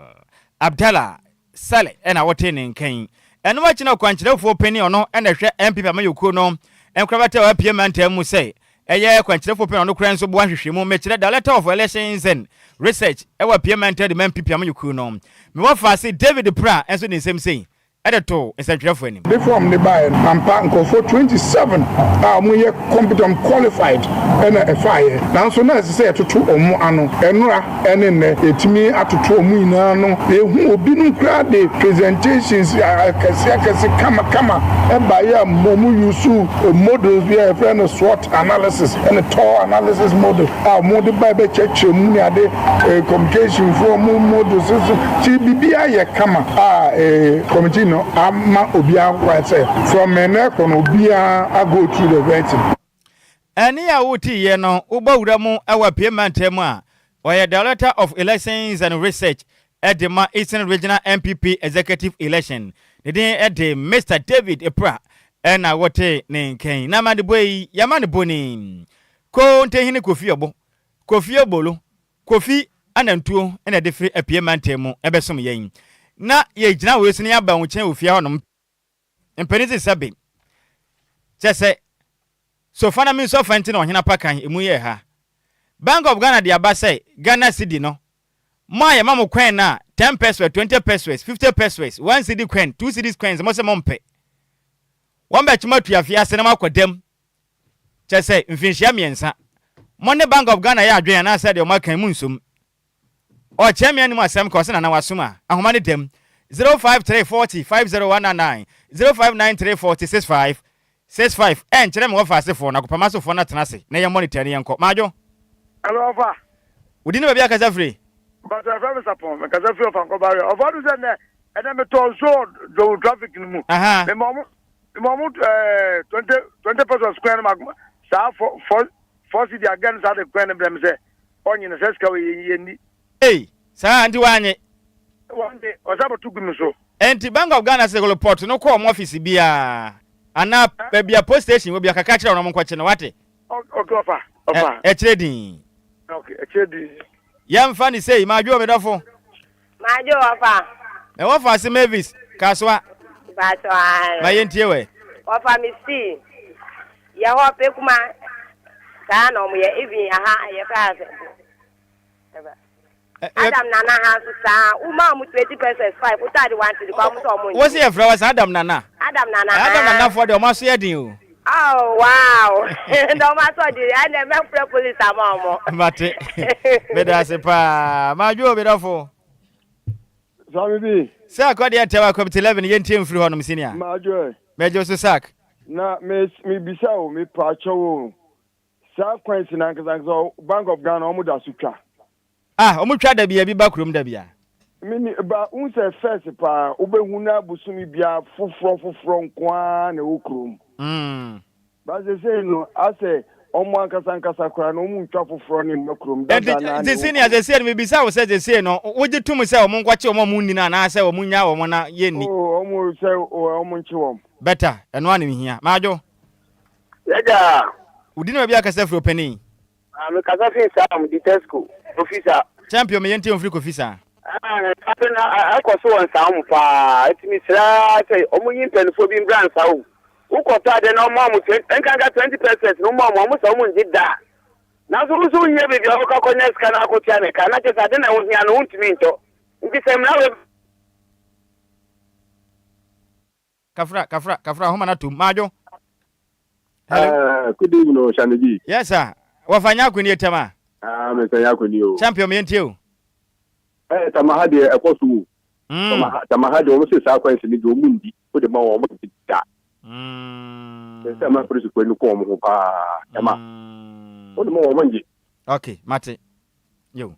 Speaker 1: Abdallah Saleh ena wote ni nkan eno wachi na kwanchirefo peni ono ena hwe MPP amayokro no nkro bata pieman temu say eye kwanchirefo peni ono kran so bo ahwehwemu mechire director of elections and research ewa PMNT the MPP amayokru no me wa fa say David Pra enso ni nsem sei edeto ensatwerefo anim
Speaker 12: they from the buy and park for 27 am we competent qualified and a fire now so na say to omo ano enura ene ne etimi atoto omu ina no ehu obi nu kra de presentations akase kama e ba ya momu yusu models we a friend SWOT analysis and TOR analysis model model by be cheche mu ni ade communication for models ti bibia ye kama committee no ama obia wa say from meneko no obia I go through the vetting
Speaker 1: eni ya wuti ye no ubawura mu awa PMNT a oya director of elections and research at the Eastern Regional MPP executive election the day at the Mr. David Epra ena wote ne nkan na mande boy yamane boni ko ntehini kofi obolo kofi anantuo ena defre PMNT mu ebesom yen na ye gina we sini aba nchen ofia honom empenizi sabe chese so fana min so fanti na ohina pakan emu ye ha Bank of Ghana dia ba say Ghana cedi no ma mamu kwen na 10 pesos 20 pesos 50 pesos 1 cedi kwen 2 cedis kwen mo se mompe wamba chima tuafia se na makodem chese mfinhia miensa mo ne Bank of Ghana ya adwen na say de o makan mu nsum o chemia ni mo asem ko se na wasoma ahoma ne dem 053405019 0593465 en chere me wo fa asefo na kopama asefo na tenase na ye monitor ne yenko majo
Speaker 13: hello fa
Speaker 1: udi ne ba bia kasa free
Speaker 13: but I have support me kasa free of anko barrier of what is na ena me to so do traffic ni mu me mo 20 pesos square ma sa for city again sa de kwen dem say onye na seska we yeni
Speaker 1: sa anti wanye
Speaker 13: one day osaba tugumi so
Speaker 1: enti Bank of Ghana se report no ko mo office bia ana bia post station we bia kaka kire no mo kwache no wate
Speaker 13: okay ofa
Speaker 1: trading
Speaker 13: okay trading
Speaker 1: yam fani say majo medafo
Speaker 14: majo ofa
Speaker 1: e wo fa se Mavis kaswa
Speaker 14: batwa
Speaker 1: ma yentie we
Speaker 14: ofa mi si ya ho pe kuma ka na mo ye even aha ye ka se Adam Nana has sa uma mu 20 pesos 5 utadi want to come so mo
Speaker 1: what's your flowers Adam Nana for the almost heading you
Speaker 14: oh wow no matter the and the men police amamo
Speaker 1: mate beda se pa majo bedafo
Speaker 13: Sammy B
Speaker 1: say akwade atewa committee 11 yentie mfiri honom senior majo so sak
Speaker 13: na me bisa o me pacho o sa kwansi na nkaza Bank of Ghana omo da sutwa
Speaker 1: omutwa da bia bi bakrom da bia
Speaker 13: mini ba unse first pa obehu na busumi bia foforo nkwa na okrom ba se no ase omo ankasa kra na omu ntwa foforo ni makrom da na
Speaker 1: the senior the senior me bisa wo se se no wogi tum se omo nkwache omo mu nina na ase omo nya omo na yenni
Speaker 13: omo se omo nchi wom
Speaker 1: better eno ane hia majo
Speaker 13: yaga
Speaker 1: udini bia kasa fro pani
Speaker 15: I'm Kazafi Sam, the Tesco officer.
Speaker 1: Champion me yenti ofri officer.
Speaker 15: I was so on sound for it means say omuyin pen for being brand sound. Who got that no mom and can get 20%, no mom, almost someone did that. Now so you have your connect can I go to America? I just I didn't want to know to me to. This time now
Speaker 1: Kafra homa na tu majo.
Speaker 16: Good evening, Shaniji.
Speaker 1: Yes sir. Wafanya kuni etama.
Speaker 16: Mesanya kuni o.
Speaker 1: Champion me yenti o.
Speaker 16: Tamahade ekosu. Tamahade o se sa kwanse ni do mundi. O de ma wo mo da. Se ma presi ko ni ko mo pa. Tama. O de ma wo manji.
Speaker 1: Okay, mate. Yo.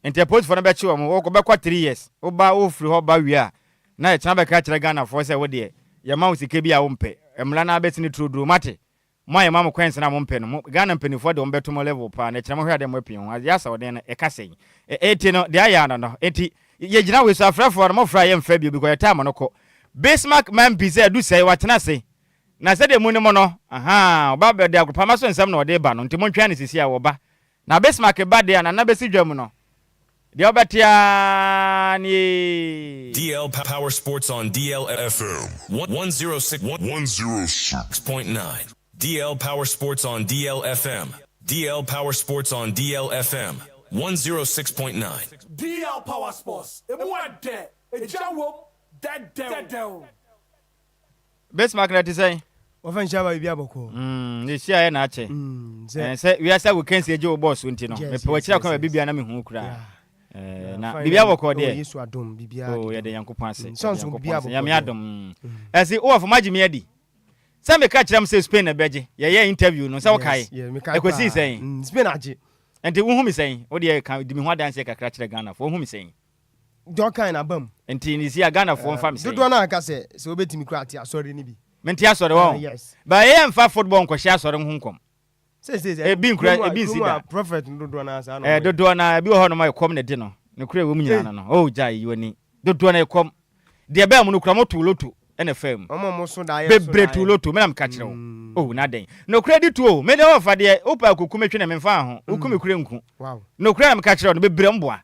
Speaker 1: Enti post for na be chi wo mo ko be kwa 3 years. O ba o free ho ba wi a. Na e tana be ka kire Ghana for say wo de. Ya ma usike bi a wo mpe. Emla na be tini true mate. Moye mama kwense na mo mpe no. Ghana mpenifo de ombeto mo level pa na kire mo hwa de mo pin ho. Ya sa wo de na e ka sen. Eti no de aya no. Enti ye gina we so afrafo no mo fra ye mfa bi because time no ko. Bismarck man pizza do say what na say. Na say de mu ni mo no. Aha, oba be de akropa maso nsam na ode ba no. Nti mo ntwa ne sisi a wo ba. Na Bismarck ba de na besi dwam no. De obatia ni
Speaker 3: DL Power Sports on DLFM 106.9. DL Power Sports on DLFM. DL Power Sports on DLFM 106.9.
Speaker 17: DL Power Sports.
Speaker 1: Bismarck na say.
Speaker 18: Ofanchaba bibia boko.
Speaker 1: Ni sia ye na ache. Say we asa we can say je boss unti no. Me pe wachira kwa bibia na me hu kura. Na bibia boko de.
Speaker 18: Yesu adom bibia.
Speaker 1: Oh ye de Yankopon ase.
Speaker 18: Sonso bibia boko.
Speaker 1: Ya me adom. Ase o of magimi adi. Say me ka kira me say Spain na beje. Ye interview no say wo kai. Ekosi say.
Speaker 18: Spain aje.
Speaker 1: Enti wo hu me say. Wo de ka di me ho dance ka kira kira Ghana for wo hu me say.
Speaker 18: Do kan na bam.
Speaker 1: Enti ni sia Ghana for mfa me say.
Speaker 18: Do na aka say so obetimi kura ati asori ni bi.
Speaker 1: Menti asori wo.
Speaker 18: Yes.
Speaker 1: Ba ye mfa football nkwhia asori ho nkom.
Speaker 18: Say.
Speaker 1: Bi nkura bi sida.
Speaker 18: Prophet do na asa no.
Speaker 1: Do na bi ho no ma kom ne de no. Ne kura wo mu nyina no. Oh jai yoni. Do na kom. De ba mu no kura moto loto ene fam.
Speaker 18: Omo so da ye.
Speaker 1: Bebre to loto me na mka kire wo. Oh na den. No kura di to me de wo fa de opa akuku metwe na me mfa ho. Okumi kura nku.
Speaker 18: Wow.
Speaker 1: No kura na mka kire wo no bebre mboa.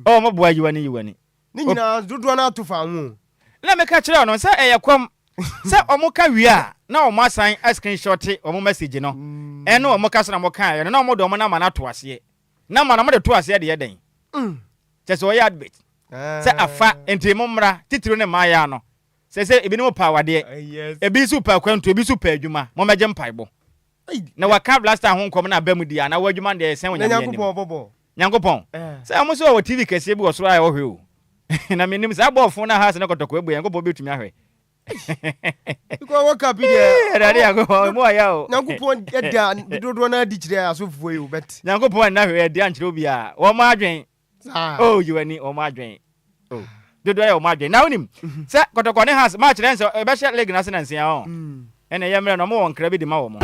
Speaker 1: Oh mo boa yiwani.
Speaker 18: Ni nyina do na to fa ho.
Speaker 1: Na me ka kire wo no say eyekom. Say omo ka wi a na omo asan screenshot omo message no. Eno omo ka so na mo kan ye na omo do omo na ma na to ase. Na ma na mo de to ase de ye den. Chese o ya adbit. Say afa enti mo mra titiro ne ma ya no. Say ebi no pa wade. Ebi super kwanto ebi super adwuma. Mo meje mpaibo. Na waka blaster ho nkom na bamu dia na wadwuma de sen wonya
Speaker 18: ne.
Speaker 1: Nyankopon. Say omo so o TV kese bi wo so aye wo hwe o. Na menim say abofo na ha se ne kotoko ebu Nyankopon betumi ahwe.
Speaker 18: Because what can be there?
Speaker 1: Daddy, I go more yao.
Speaker 18: Nyankopon eda do na di kire asofo you bet.
Speaker 1: Nyankopon na hwe de anchiro bia. Wo ma adwen. Oh, you ani o ma adwen. Oh. Do ya o ma adwen. Na onim. Say kotoko ne has match den so e be share league na se na nsia o. Ene yemre no mo won kra bi di ma wo mo.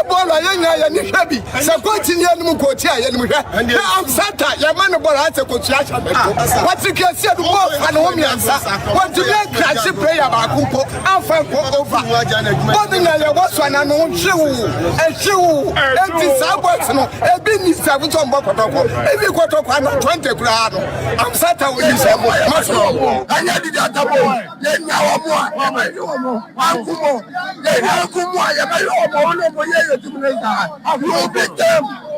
Speaker 19: Bola yenya ya ni hwabi. Se continue anim ko ti aye nim hwe. Am sata ya man bola ate ko tia sha beto. What you can see do mo fa no mi ansa. What you make crash prayer ba kumpo. Afa ko over. Bodi na ya wo so na no hwewu. Ehwewu. Enti sabot no e bi ni sabu to mbo kotoko. E bi kotoko na 20 kura no. Am sata we ni sabo. Maso. Anya di atabo. Yenya wo mo. Akumo.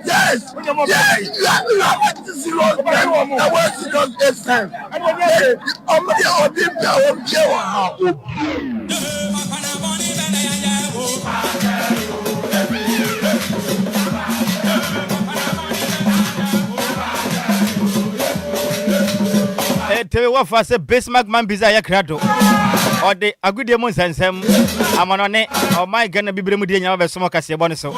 Speaker 19: Yes.
Speaker 1: Tell what for say Bismarck man biza ya krado. Or the agudie mo nsensem amanone o my Ghana bibire mu die nya ba so kase bo ne so.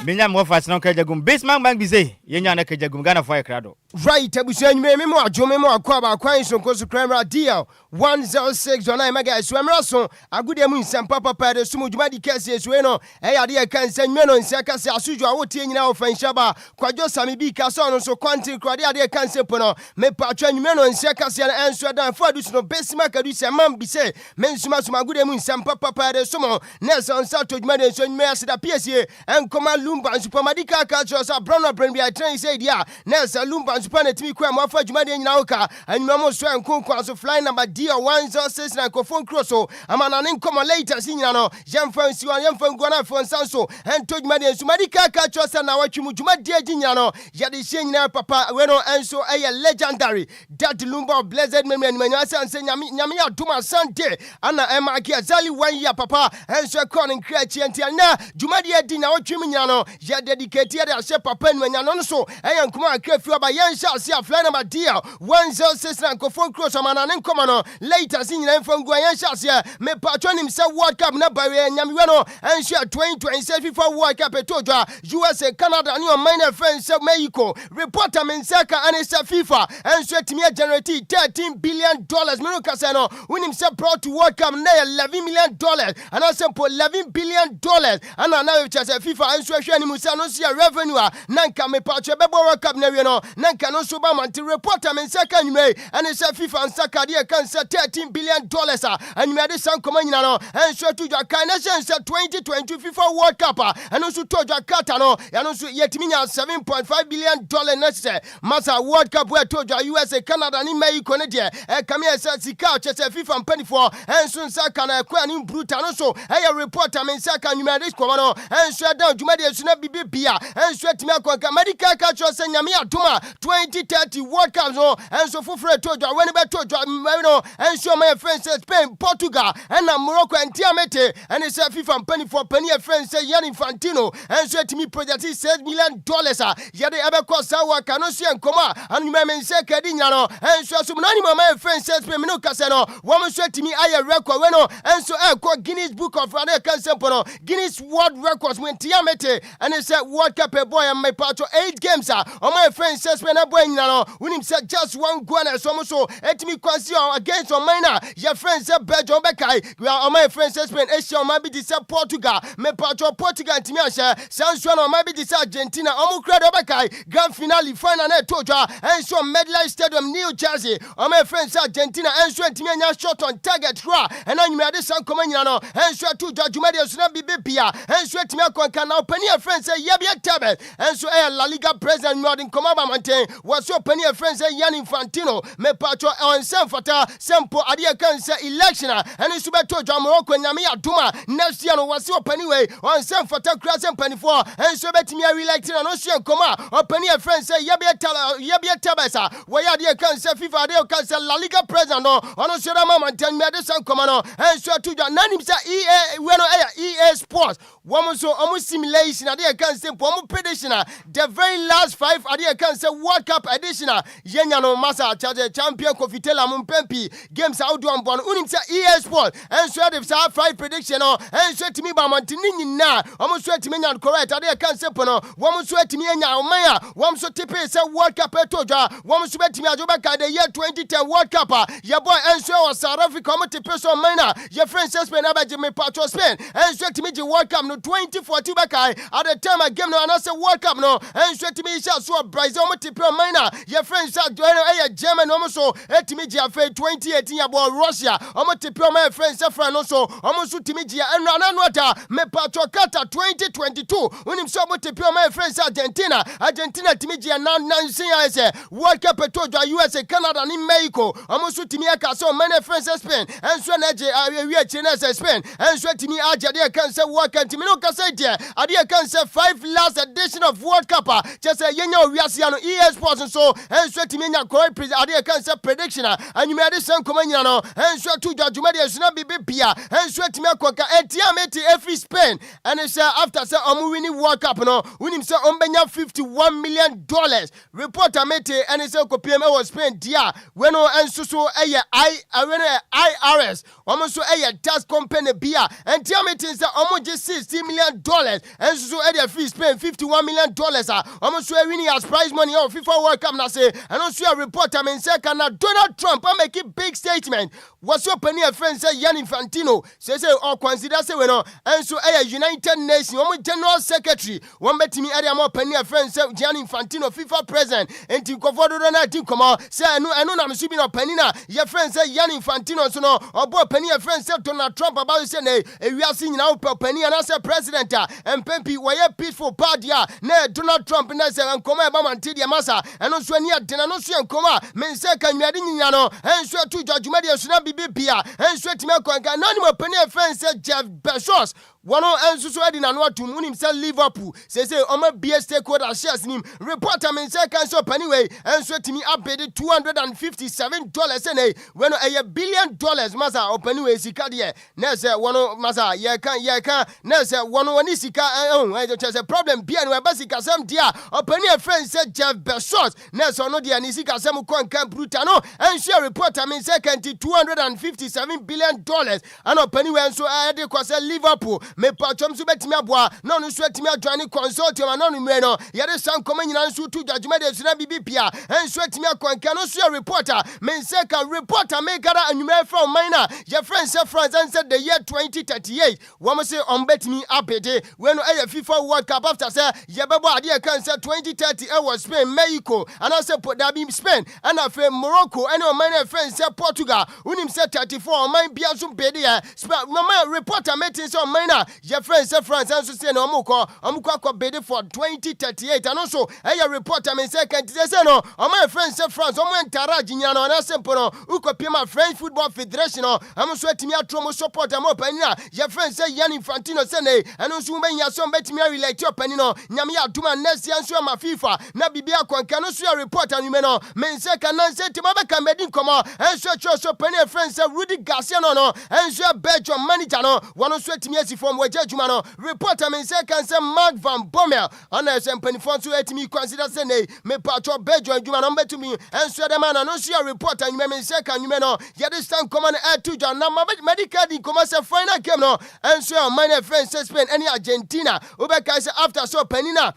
Speaker 1: Binya mo fa sno kajagum Bismarck man bize ye nya na kajagum Ghana for ya krado.
Speaker 18: Right, Abusan, Memo, Jomemo, Quaba, Quines, and Cosocramera deal 106 on Mega Swamrason, a good moon, San Papa Pad, Sumujumadi Cassis, Bueno, Aya can send Meno and Sakas, Asuja, Wotin now, Fanshaba, Kwadwo Sammy B. Casson, so Quantin, Quadia can sepono, me patron Meno and Sakas and answer down for this no best Macadus and Mam Bise, Mensumas, my good moon, San Papa Pad, Sumo, Nelson Sato, Madison, Mass, the PSA, and Command Lumba and Supermadica cultures are brown up and be a train said, yeah, Nelson Lumba. Planet me kwa mwafa jumadi nyinauka anyumamo swa nkunkwa so fly number D106 na kofon crosso amana nkoma later sinyano yemfa nsiwa yemfa ngwana fon sanso ento jumadi nsumadi kaka chosa na wachimu jumadi ajinyano yadi shenyina papa weno enso eye legendary that Lumba blessed memory and manyasa nse nyami ya duma sante ana ema aki azali 1 year papa enso konin krechi entiana jumadi adi na wachimu nyano ya dedicate ya ashe papa nyano so eye nkuma akrefi oba shall see a fly number deal 106 and Kofon Cross Amana and Commano later singing from Guayan shall see me patron himself World Cup number Yamiano and share 2027 FIFA World Cup Etoja USA Canada and your minor friends of Mexico reporter Mensaka and it's FIFA and sweat me generate $13 billion Minocasano when himself brought to World Cup $11 million and also $11 billion and now just a FIFA and sweat any Musano see a revenue Nanka me patron World Cup Nariano Nanka no Subama to report and second May and it's a FIFA and Sakadia cancer $13 billion and you made this some command and so to your kindness 2020 FIFA World Cup and also to Jakarta no and also yet $7.5 billion necessary Massa World Cup where to USA Canada and Mexico come here says Sika just a FIFA and penny for and soon Sakana Quanin Brutal also a report and Saka you made this command and so down you made it should not be beer and sweat me medical culture and Yamia Tuma 2030 World Cup no and so for told you when about told you and show my friends Spain Portugal and Morocco and Tiamete and it's a FIFA and penny for penny friends say Yan Infantino and so to me project $6 million yade ever cost our canosi and coma and you may say Cadino and so some my friends says Pemino Casano woman said to me I record when and so I call Guinness Book of Radical Sempono Guinness World Records when Tiamete and it's a World Cup boy and my part 8 games on my friends says when I boy when him said just one goal and so et me quasi against on minor your friends said Belgium Bekai we are my friends says when Asia might be this Portugal me part Portugal and Timasha Sansuano might be this Argentina Omukredo Bekai grand finale final told you and so MetLife Stadium New Jersey my friends Argentina and so Timania shot on target and then you made this command and so to judge Jumadia should not be Bipia and so Timia can now penny friends say Yabia Tabet and so La Liga president Northern Comaba Mountain was so penny friends say Yan Infantino me patro on San Fata Sampo Adia Cancer election and it's about to Morocco and Yamia Duma next year was so penny way on San Fata Cross and penny for and so bet me elected an Ocean Coma or penny friends say Yabia Tabasa why Adia Cancer FIFA Adia Cancer La Liga president on Ocean Mountain Medicine Commano and so to the name EA Sports woman so almost simulation Adia Cancer Pomo prediction the very last 5 Adia Cancer World Cup edition Yenyano Massa Charge Champion Kofitela Mumpempi games out on Bon Unimsa EA Sport and so if 5 prediction and so to me by Montini na almost sweat me and correct Adia Cancer Pono woman sweat me and Maya one so tipe say World Cup etoja one sweat me Ajobaka the year 2010 World Cup your boy and so was South Africa tipe so minor your friend says Spain abaji me patro Spain and so to me the World Cup no 2014 bakai at the time I game no another World Cup no and so to me so Brazil tipe minor your friend said German almost so Timijia 2018 about Russia almost tipe my friend Safran also almost Timijia and Rananwata me patro Kata 2022 when him so tipe my friends Argentina Timijia nan World Cup etoja USA Canada and Mexico almost Timiaka so many friends Spain and so we China Spain and so Timi Adia Cancer World Cup Timino Casete Adia Cancer 5 last edition of World Cup just a Yenyo Riasiano EA Sports and so and so Timina correct Adia Cancer prediction and you made this some command and so to judge Jumadia should not be Pia and so Timaka and Tiameti every Spain and it's after say winning World Cup no winning say $51 million reporter mete and it's a PM was Spain dia when and so IRS almost so tax company bia and Tiameti is almost just $60 million and so free Spain $51 million almost so winning as prize money of $50 FIFA World Cup na say and also a reporter men say can Donald Trump make a big statement was open a friend say Gianni Infantino say or consider say we no and so a United Nations General Secretary one bet me area more penny a friend say Gianni Infantino FIFA president and to cover na team come on say no na me subi no penny na your friend say Gianni Infantino so no obo penny a friend say Donald Trump about say na we are seeing now penny and say president and pempi why peaceful party na Donald Trump na say and come about mantidia massa and no so near dinner no so come men say kan we nya no and so to judgment dey so na bibia and so ti me kon kan no penny a friend say Jeff Bezos one and so edi na no to munim say Liverpool say omo BS stakeholder shares nim reporter men say can so anyway and so timi update $257 and when $1 billion masa open way sika de na say one masa ye kan na say one woni sika just a problem bia no basika sam dia open a friend say Jeff Bezos na so no dia ni sika sam kon kan bruta no and share reporter men say can $257 billion and open way so edi ko say Liverpool me patchom so betimi aboa no no so etimi adwane consortium no no me no ye de san koma nyina nso tu judgment de so na bibia en so etimi akwanka no so reporter men say ka reporter me gara anwuma from minor ye friend say France and said the year 2038 wo say on betimi abede when no FIFA World Cup after say ye bebo ade kan say 2030 e was Spain Mexico and I say put that be Spain and afa Morocco and on minor friend say Portugal unim say 34 on mine bia so bede mama reporter meeting so minor your friend say France and so say no omukọ bid for 2038 and also a reporter me say can say no my friend say France omo entara ginya no na simple no ukopie ma French Football Federation no am so atimi atromo support am opania your friend say Gianni Infantino say ne and so menya so betimi relate opani no nyame ya duma next year so ma FIFA na bibia kwanka no so reporter me no me say can say ti ma be kan medin komo and so opani friend say Rudy Garcia no and so Belgium manager no one so atimi asi from Juma no reporter me say can say Mark Van Bommel on a sempanifon so etimi consider say ne me patro Belgium Juma no betumi and so the man no share reporter you me say can you no ye this time come on air to John na medical di come say final game no and so my friend say Spain any Argentina obeka say after so penina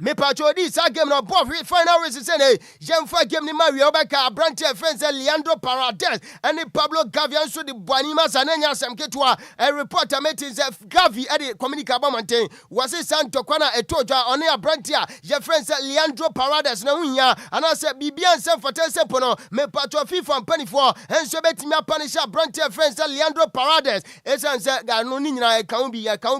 Speaker 18: me patro di sa game no both final race say ne yemfa game ni Mario obeka branch friends Leandro Paredes and Pablo Gavi and so the Buanima Sanenya Samketua a reporter meeting say Gavi at the communicable mountain was it Santo Kwana etoja on a branch your friends Leandro Paredes na unya and I said Bibian San Fatese Pono me patro FIFA and penny for and so betima punisher branch friends Leandro Paredes esan say ga no ni nyina kan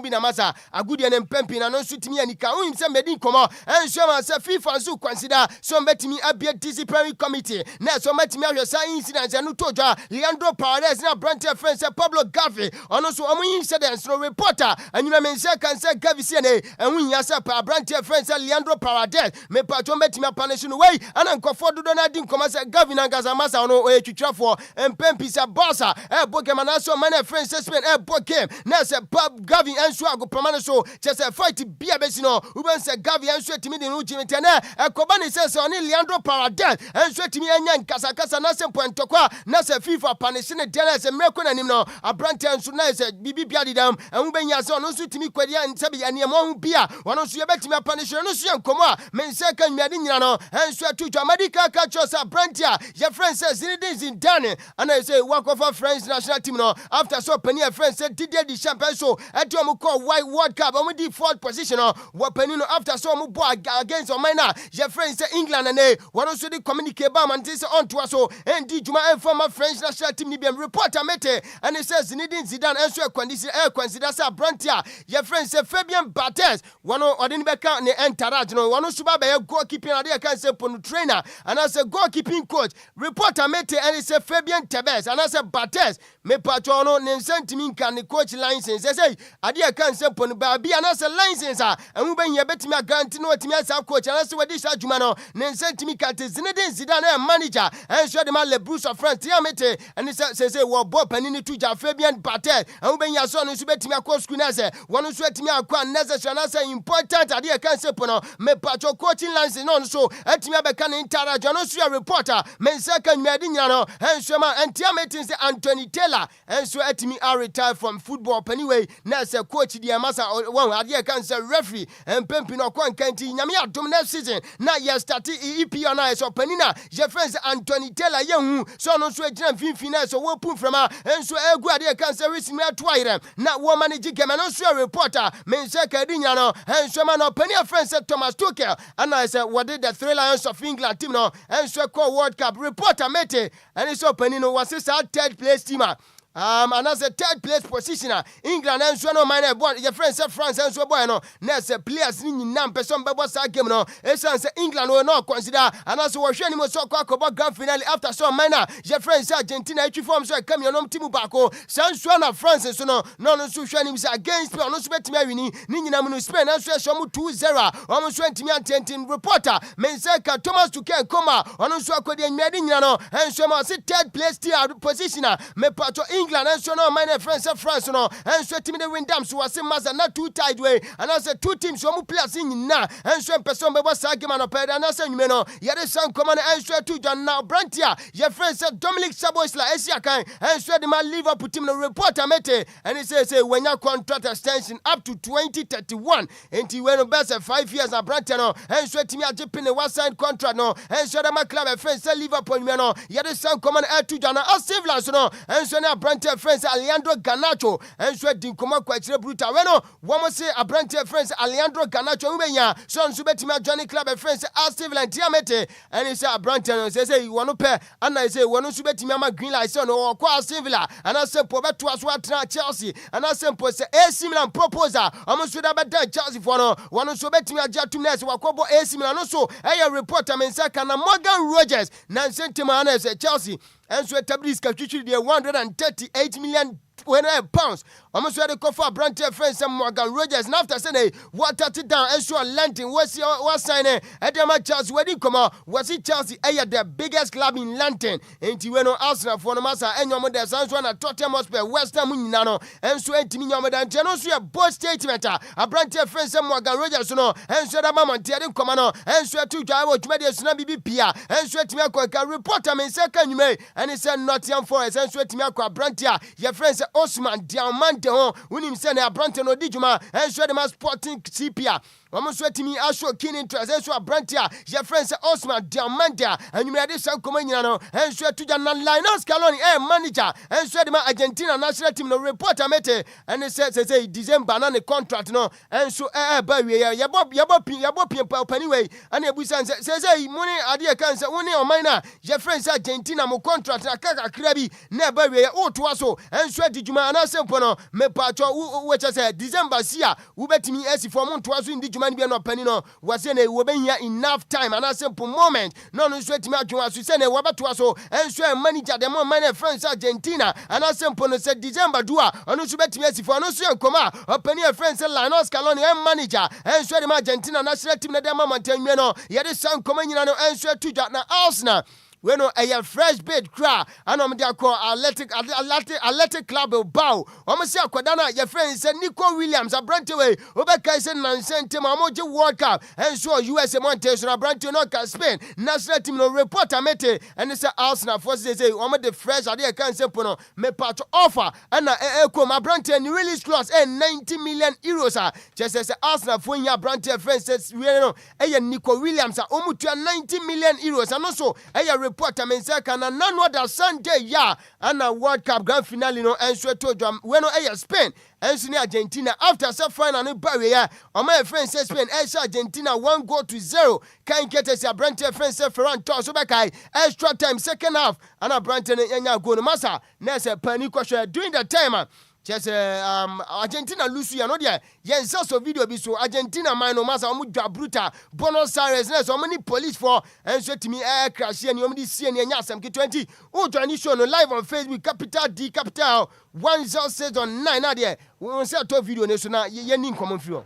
Speaker 18: bi na masa agudi en pempi na no sutimi ani kan him say medin komo and so man say FIFA so consider so betimi abia disciplinary committee na so betimi ahwe say incident no toja Leandro Paredes na branch friends Pablo Gavi ono so omo incidents no reporter and you men say can say Gavi say ne and we ya say branch friends Leandro Paredes me patron betimi punish no way and ankofo do na din koma say Gavi na gaza masa no e twitwafo empempi say bossa e boke man so man friends Spain e boke na say Gavi and so agopama so say fight bia besi no we ben say Gavi and so timi din uchi metena e koba ni say oni Leandro Paredes and so timi anya nkasa na say pointokwa na say FIFA punish ne dela say meko na nim no abrante and so na say bibi bia didam and we ben ya say ono so timi kwadi an sabi ane mo hu bia ono so ye betimi punish no so yankomo a men say kan miade nyina no and so to medical catchers abrante your friend says Zidane and I say work of our French national team no after so penny a friend said Didier Deschamps so at you call white World Cup and we the fourth position no what penny no after so mu boy against on minor your friend say England and they one also the communicate ba man say on to us so and di juma and former French national team ni be reporter mete and it says Zidane and so consider say Brantia your friend say Fabien Barthez one odin be kan ne entourage no one so ba be goalkeeping and they can say ponu trainer and I say goalkeeping coach reporter mete and it say Fabien Tebes and I say Barthez me patrono ne sentimi kan ne coach license say ade kan say ponu ba bia na say license and we ben ye betimi guarantee no timi as coach and I say we dis adwuma no ne sentimi kan te Zidane manager and so the man le Bruce of France tia mete and it say wo ball panini to ja Fabien Barthez and we ben ya so no so betimi akọ school na say one so etimi akọ necessary na say important ade kan say pono me patro coaching license no so etimi abeka ne interact no so reporter men say kan miade nyina no and so man and tia mete say Anthony Taylor Vela and so etimi are retired from football anyway na say coach di amasa one ade kan say referee and pempino kwan kanti nyame adom next season na ye start EPO na so panina je friends Anthony Taylor yehu so no so agina finfina so wo pum from and so egu ade kan say risimi atoire na wo manage game no so reporter men say kadinya no and so man opani friends Thomas Tuchel and I say what did the Three Lions of England team no and so call World Cup reporter mete and so panino was his third place teamer. And as a third place positioner, England and so no minor boy, your friends say France and so boy no, next players in nam person babo sa game no, essence England will not consider, and also was showing so about grand finale after so minor, your friends Argentina, each form so come your name Timu Bako, Sansuana France and so no so showing him against me, no spet me winning, Ninamunu Spain and so some 2-0, almost 20 me and reporter, Menseka Thomas Tuchel Koma, on so could no, and so much third place tier positioner, me pato England and so no minor friends of France no and so team the win dam so was master not too tight way and as two teams so mu players in na and so person be was argument no peda and so you know ye dey san command and so two John now Brantia your friends Dominic Saboisla Esiakan and so the man Liverpool team no reporter mete and he say when your contract extension up to 2031 and he went best 5 years na Brantia no and so team a jipping the one side contract no and so the club friends Liverpool no ye dey san command two John Asivla so no and so na Abranteɛ friends Alejandro Garnacho and so dinkoma kwachire bruta we no wo say Abranteɛ friends Alejandro Garnacho ubenya so nso betimi Johnny Club friends Steve Lantiamete and he say Abranteɛ no say you want pɛ and I say wo no nso betimi ama green light so no kwa Sevilla and I say po beto aso atra Chelsea and I say po say AC Milan proposal omo so da beda Chelsea for no wo no nso betimi agya tum na say wakobo AC Milan no so reporter men say kana Morgan Rogers na sentima na say Chelsea and so tablis kachuchu de 138 million pounds. Almost ready to for Abranteɛ friends and Morgan Rogers. And after saying what it down and so London was signing at the Chelsea wedding come out was it Chelsea the biggest club in London. And you know Arsenal for the massa and your mother sounds one at Tottenham Hotspur West Ham Nano and so to me your mother and so a bold statement. Abranteɛ friends and Morgan Rogers no and so that mama tearing come on and so to Java to media Sunabi Pia and so to me a reporter me second you may and he said Nottingham Forest and so to me a Abranteɛ your friends Osman Diamante ho unim se na Abranteɛ no dijuma and so the man Sporting CPA Omo so timi aso keen interest and so Abranteɛ your friends Osman Diamante and you may dey san komanyina no and so to na Linus Scaloni manager and so the man Argentina national team no reporter mete and say December na the contract no and so ba we ya bo anyway and e busan say money ade kan say woni o man your friends Argentina mo contract na kaka krabi na ba we o to aso and so dijuma ana sempo no me pacho we say December sia wo betimi esi for mo to aso ndi man be no pani no was say na wo be here enough time and a simple moment no so etimi adwon aso say na wo beto aso and so manager dem man friends Argentina and a simple no say December do ono so betimi asi for no so enkoma opani friends Linus Scaloni manager and so dem Argentina national team na dem mantanwe no ye de san koma nyina no and so to na Arsenal we no a fresh bid cry and they call athletic club bow almost akwadana your friend said Nico Williams Abranteɛ obeka say nansente mamoje World Cup and so USA Montes Abranteɛ no can Spain national team no reporter mete and say Arsenal forces say omo the fresh ade kan say no me part offer and come Abranteɛ ni release clause 90 million euros just say Arsenal for nya Abranteɛ friend says we no Nico Williams omo 90 million euros and also reporter men say kana nano da Sunday ya and a World Cup grand finale no and so to drum we no Spain and so Argentina after some final no barrier on my friend say Spain Argentina 1-0 can get us Abranteɛ friend say Ferran Torres so back extra time second half and Abranteɛ nya go no massa next panic question during the time just Argentina lose you know there yes so video be so Argentina man no massa omu dwa brutal Buenos Aires na so many police for and so timi crash and you see nya asem 20 o join show no live on Facebook capital D capital 106.9 na there we say to video ne so na ye ni common free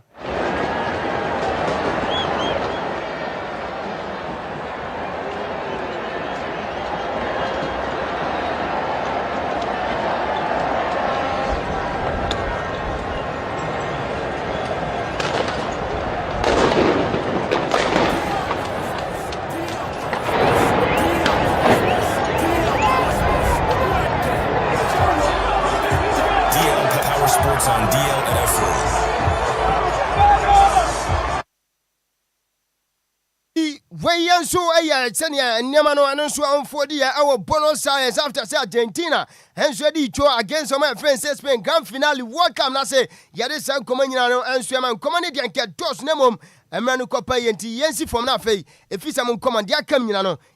Speaker 18: Way and so Senia and Yamano and so on 40 our bonus science after Argentina. Hence ready to against my friends Spain grand finale. Welcome, I say, Yadis and Communiano and Swaman Community and get dos nemum. And Manu Copa Yenti Yensi from Nafe. If it's a command, ya come,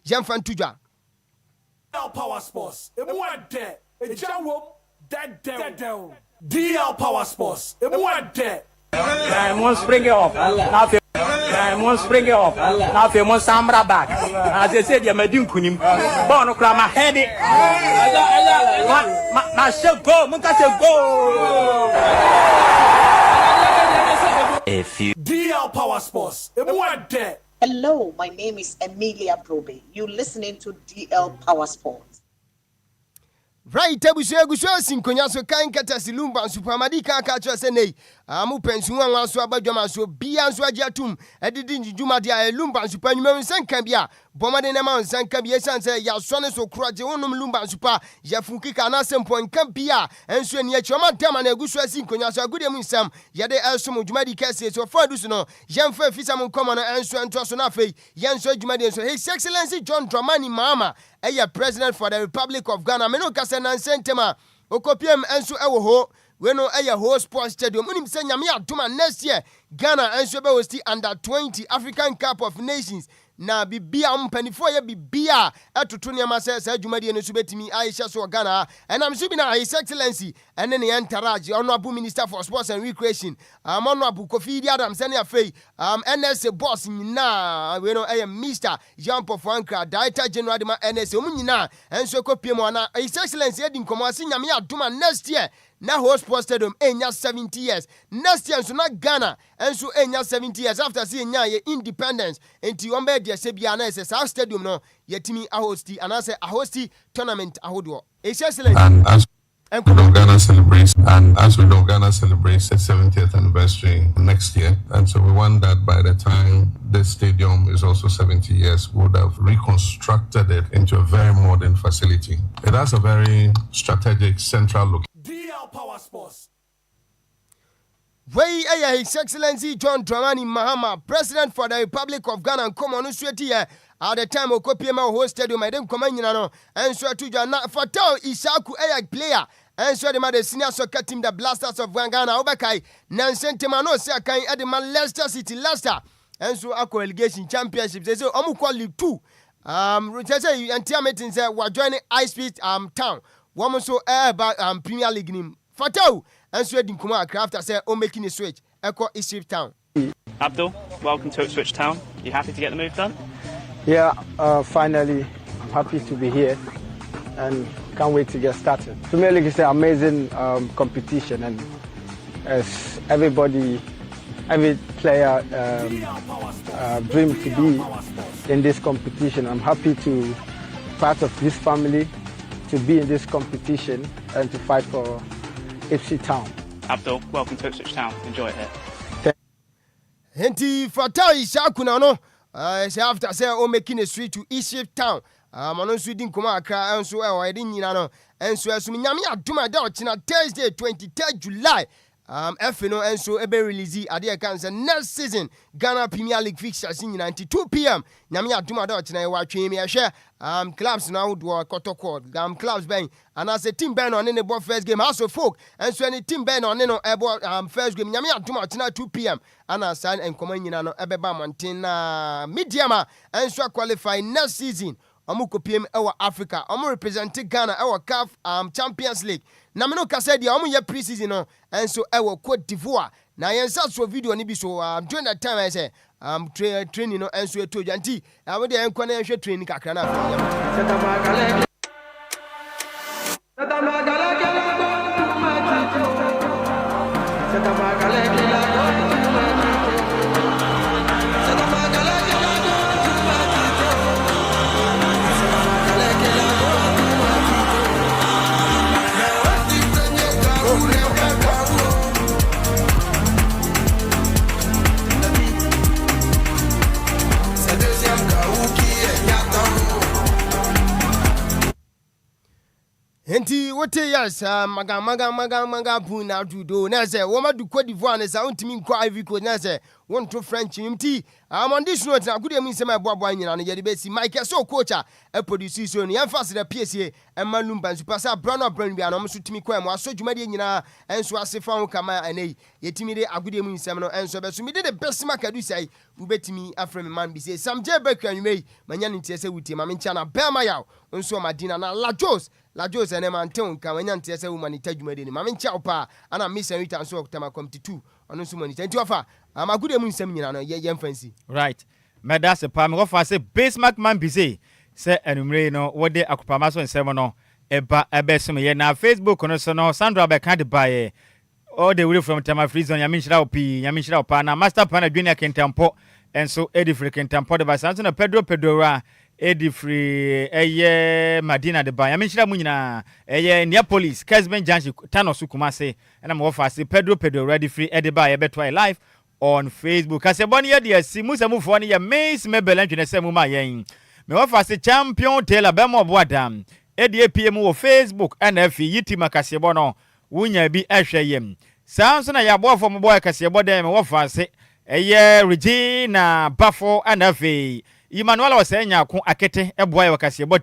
Speaker 18: Jan Fantuja.
Speaker 17: Power Sports. It went there. A jam dead down. DL Power Sports. It went there.
Speaker 20: I won't spring it off. I won't spring it off. Now if you want Samra back. As I said, you're Medin Kunim. Bono Krama heady. My shall go. Munkasa go.
Speaker 17: If you DL Power Sports. It went there.
Speaker 21: Hello, my name is Emilia Brobe. You're listening to DL Power Sports.
Speaker 18: Right, Tabusia Sinkonya so kind katasi Lumba supermadi ka kacho sene amu pensu wan so abadwama so bia so agiatum edidin juma dia Lumba supernyum senka bia bomade na man senka bia sanse ya so ne so kroje wonum Lumba super ya funkika na sempo nka bia enso eni achoma dama na egusu asinkonya so agudem nsam ya de elsom jumadi kase so fadu so no yemfa fisam nkomo no enso ento so na fei yenso jumadi so His Excellency John Dramani Mahama President for the Republic of Ghana meno kase na sentema okopiem enso ewo ho we no ho sports stadium unim se nyame adoma next year Ghana enso be host under 20 African Cup of Nations na bibia mpanifo ye bibia atoto ne ma se adwumade no so betimi Aisha so Ghana and am so bi na His Excellency ene ne entaraje honorable Minister for Sports and Recreation honorable Kofi Adams ene afei NSA boss nyina we no Mr. Jean Paul Frankra Director General de ma NSA um nyina enso kopie mo na His Excellency edi nkomo ase nyame adoma next year na host sports stadium enya 70 years next year so na Ghana enso enya 70 years after see enya ye independence enti ombe dia se bia na ese sa stadium no yetimi ahosti anase ahosti tournament ahodo His Excellency
Speaker 22: Ghana as we know, Ghana celebrates its 70th anniversary next year, and so we want that by the time this stadium is also 70 years, we would have reconstructed it into a very modern facility. It has a very strategic central location.
Speaker 17: DL Power Sports.
Speaker 18: Way His Excellency John Dramani Mahama, President for the Republic of Ghana, and come on here at the time of Kopiema host stadium. I didn't come in, and so to Jana Fatao Isaku player. And so the senior soccer team, the Blasters of Ghana, Obakai, Nansen Temano, Sakai, Edman, Leicester City, Leicester, and so Aqua Relegation Championship. They say, Omuko League 2. And Tiametin said, we're joining High Speed Town. Woman so about Premier League name. Fatao, and so Edin Kuma Craft, I said, making a switch. Echo Ipswich Town.
Speaker 23: Abdul, welcome to Ipswich Town. You happy to get the move done?
Speaker 24: Yeah, finally, I'm happy to be here. And can't wait to get started. Premier League is an amazing competition, and as every player dreams to be in this competition. I'm happy to be part of this family, to be in this competition and to fight for Ipswich Town.
Speaker 23: Abdul, welcome to Ipswich Town. Enjoy it here.
Speaker 18: Henti Fatai Shakuna no, after say making a street to Ipswich Town. Manon Sweden Kuma Accra and so I didn't know and so as Miami Aduma Dutch na Thursday 23rd July. FNO and so ebe release Adia Cancer next season Ghana Premier League fixtures in 92 p.m. Nyami Aduma Dutch na watch me share clubs now do Kotoko clubs bang and as a team bang on the ball first game also folk and so any team bang on no first game Nyami Aduma na 2 p.m. and as sign and come in no ebeba mountain mediama and so qualify next season. Omuko PM ewa Africa. Omu represent Ghana ewa CAF Champions League. Na meno kase dia omu ye pre-season no and so ewa Cote d'Ivoire. Na yensa so video ni bi so during that time I say training no and so to janti. We dey enko na hwe training kakra na. what yes, maga puna do nese, woman do Cote d'Ivoire, and sound to me cry if you nese, one to French MT. I'm on this note, I could have seen my boy and the best. Mike, so coach, a producer, so the emphasis the PSA and my Lumba, to pass up brown or brand, and almost to me, I saw you, Medina, and so I say, found Kama and a yetimide, I could have seminar, and so we did the best mark I do say, who bet me after man be say, some jabber can you make, my young TSA with him, I mean, China, bear my out, and so my dinner, La Jos and Emma Anton, Kawanyan TSA woman, tell you, Medina, Mamma Chowpa, and I'm missing return so time come to 2 on so many. Thank you, I'm a good moon seminar, young fancy.
Speaker 1: Right. That's a palm of us, a base mark man busy. Say, and no, what they Akupamaso and Semono, a best now Facebook, and also no Sandra can't buy all the way from Tama Freeze on Yamishra Pana, Master Pana Junior Kentampo, and so Eddie Free Kentampo, the Basanson, Pedro Pedora, Eddie Free, Madina the Bay, Yamishra Munina, Neapolis, Casben Janshi, Tano Sukumase, and I'm off as Pedro Pedora, Free, Eddie Bay, a better life. On Facebook, as a 1 year, dear, see, Musa move 1 year, Mace, Mebel, and Junesema Yang. Me offer a champion, Taylor Bemo Wadam, Eddie PMO Facebook, and Effie, Yitima Casibono, Wunya be Ashayem. Sounds on a yabo from boy Casiabo, them offer, say, a year, Regina, Buffo, and Effie. Emmanuel was saying, Akete, a boy of Casiabo,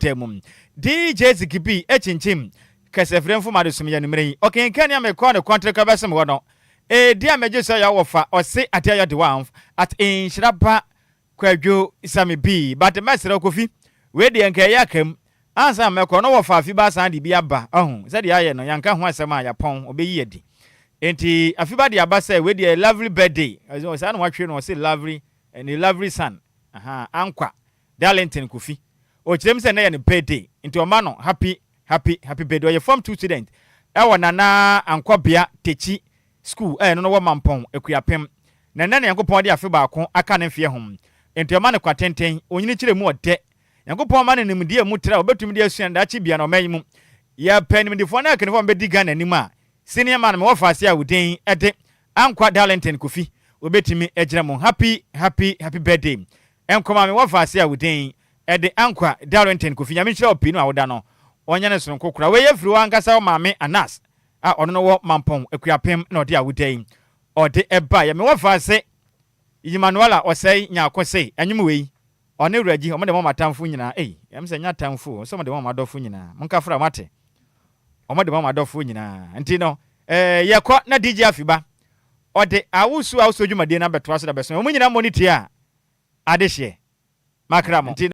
Speaker 1: DJ Zikipi, etching him, Casafren for Madison. Okay, can you make a contract of some one? Dear Major say your offer or say at your dwarf at Nhyiraba Kwadwo Sammy B. But the master of coffee, where the Enquires answer me no offer Fibas and the Biaba. Oh, said the iron, Yanka Wasamaya Pong, obey ye. Enti Afibadi Abasa with a lovely birthday. As I was watching or say lovely and a lovely son. Aha, Anqua, Darlington Kofi. O James and I birthday into a man happy birthday. You're from 2 students. Ewa Nana Anqua Techi. School no woman pon ekuapem na nana yankopon de afe ba ko aka ne fie hom enti ma ne kwatenten onyini kire mu ode yankopon ma ne nimde mu tra obetumi de asuan da chi bia no mayi mu ya panim de fo na kanefo be di Ghana nim a senior man me wo fa se a wuden ede Anqua Darlington Kofi obetumi ejira mu happy birthday enkoma me wo fa se a wuden ede Anqua Darlington Kofi nyame kire opi no a woda no onya ne sonko kura we yefiri wankasa wo maame Anas ono no wo mampon ekuapem na ode awudai ode eba ya me wo fa se Emmanuel o sei nya akose anyum wei one wuraji o mo de mo matamfo nyina yam se nya tamfo so mo de mo madofo nyina monka fra mate o mo de mo madofo nyina nti no ye ko na DJ Afiba ode awusu dwumade na beto aso da beso mo nyina moniti a ade hye makramo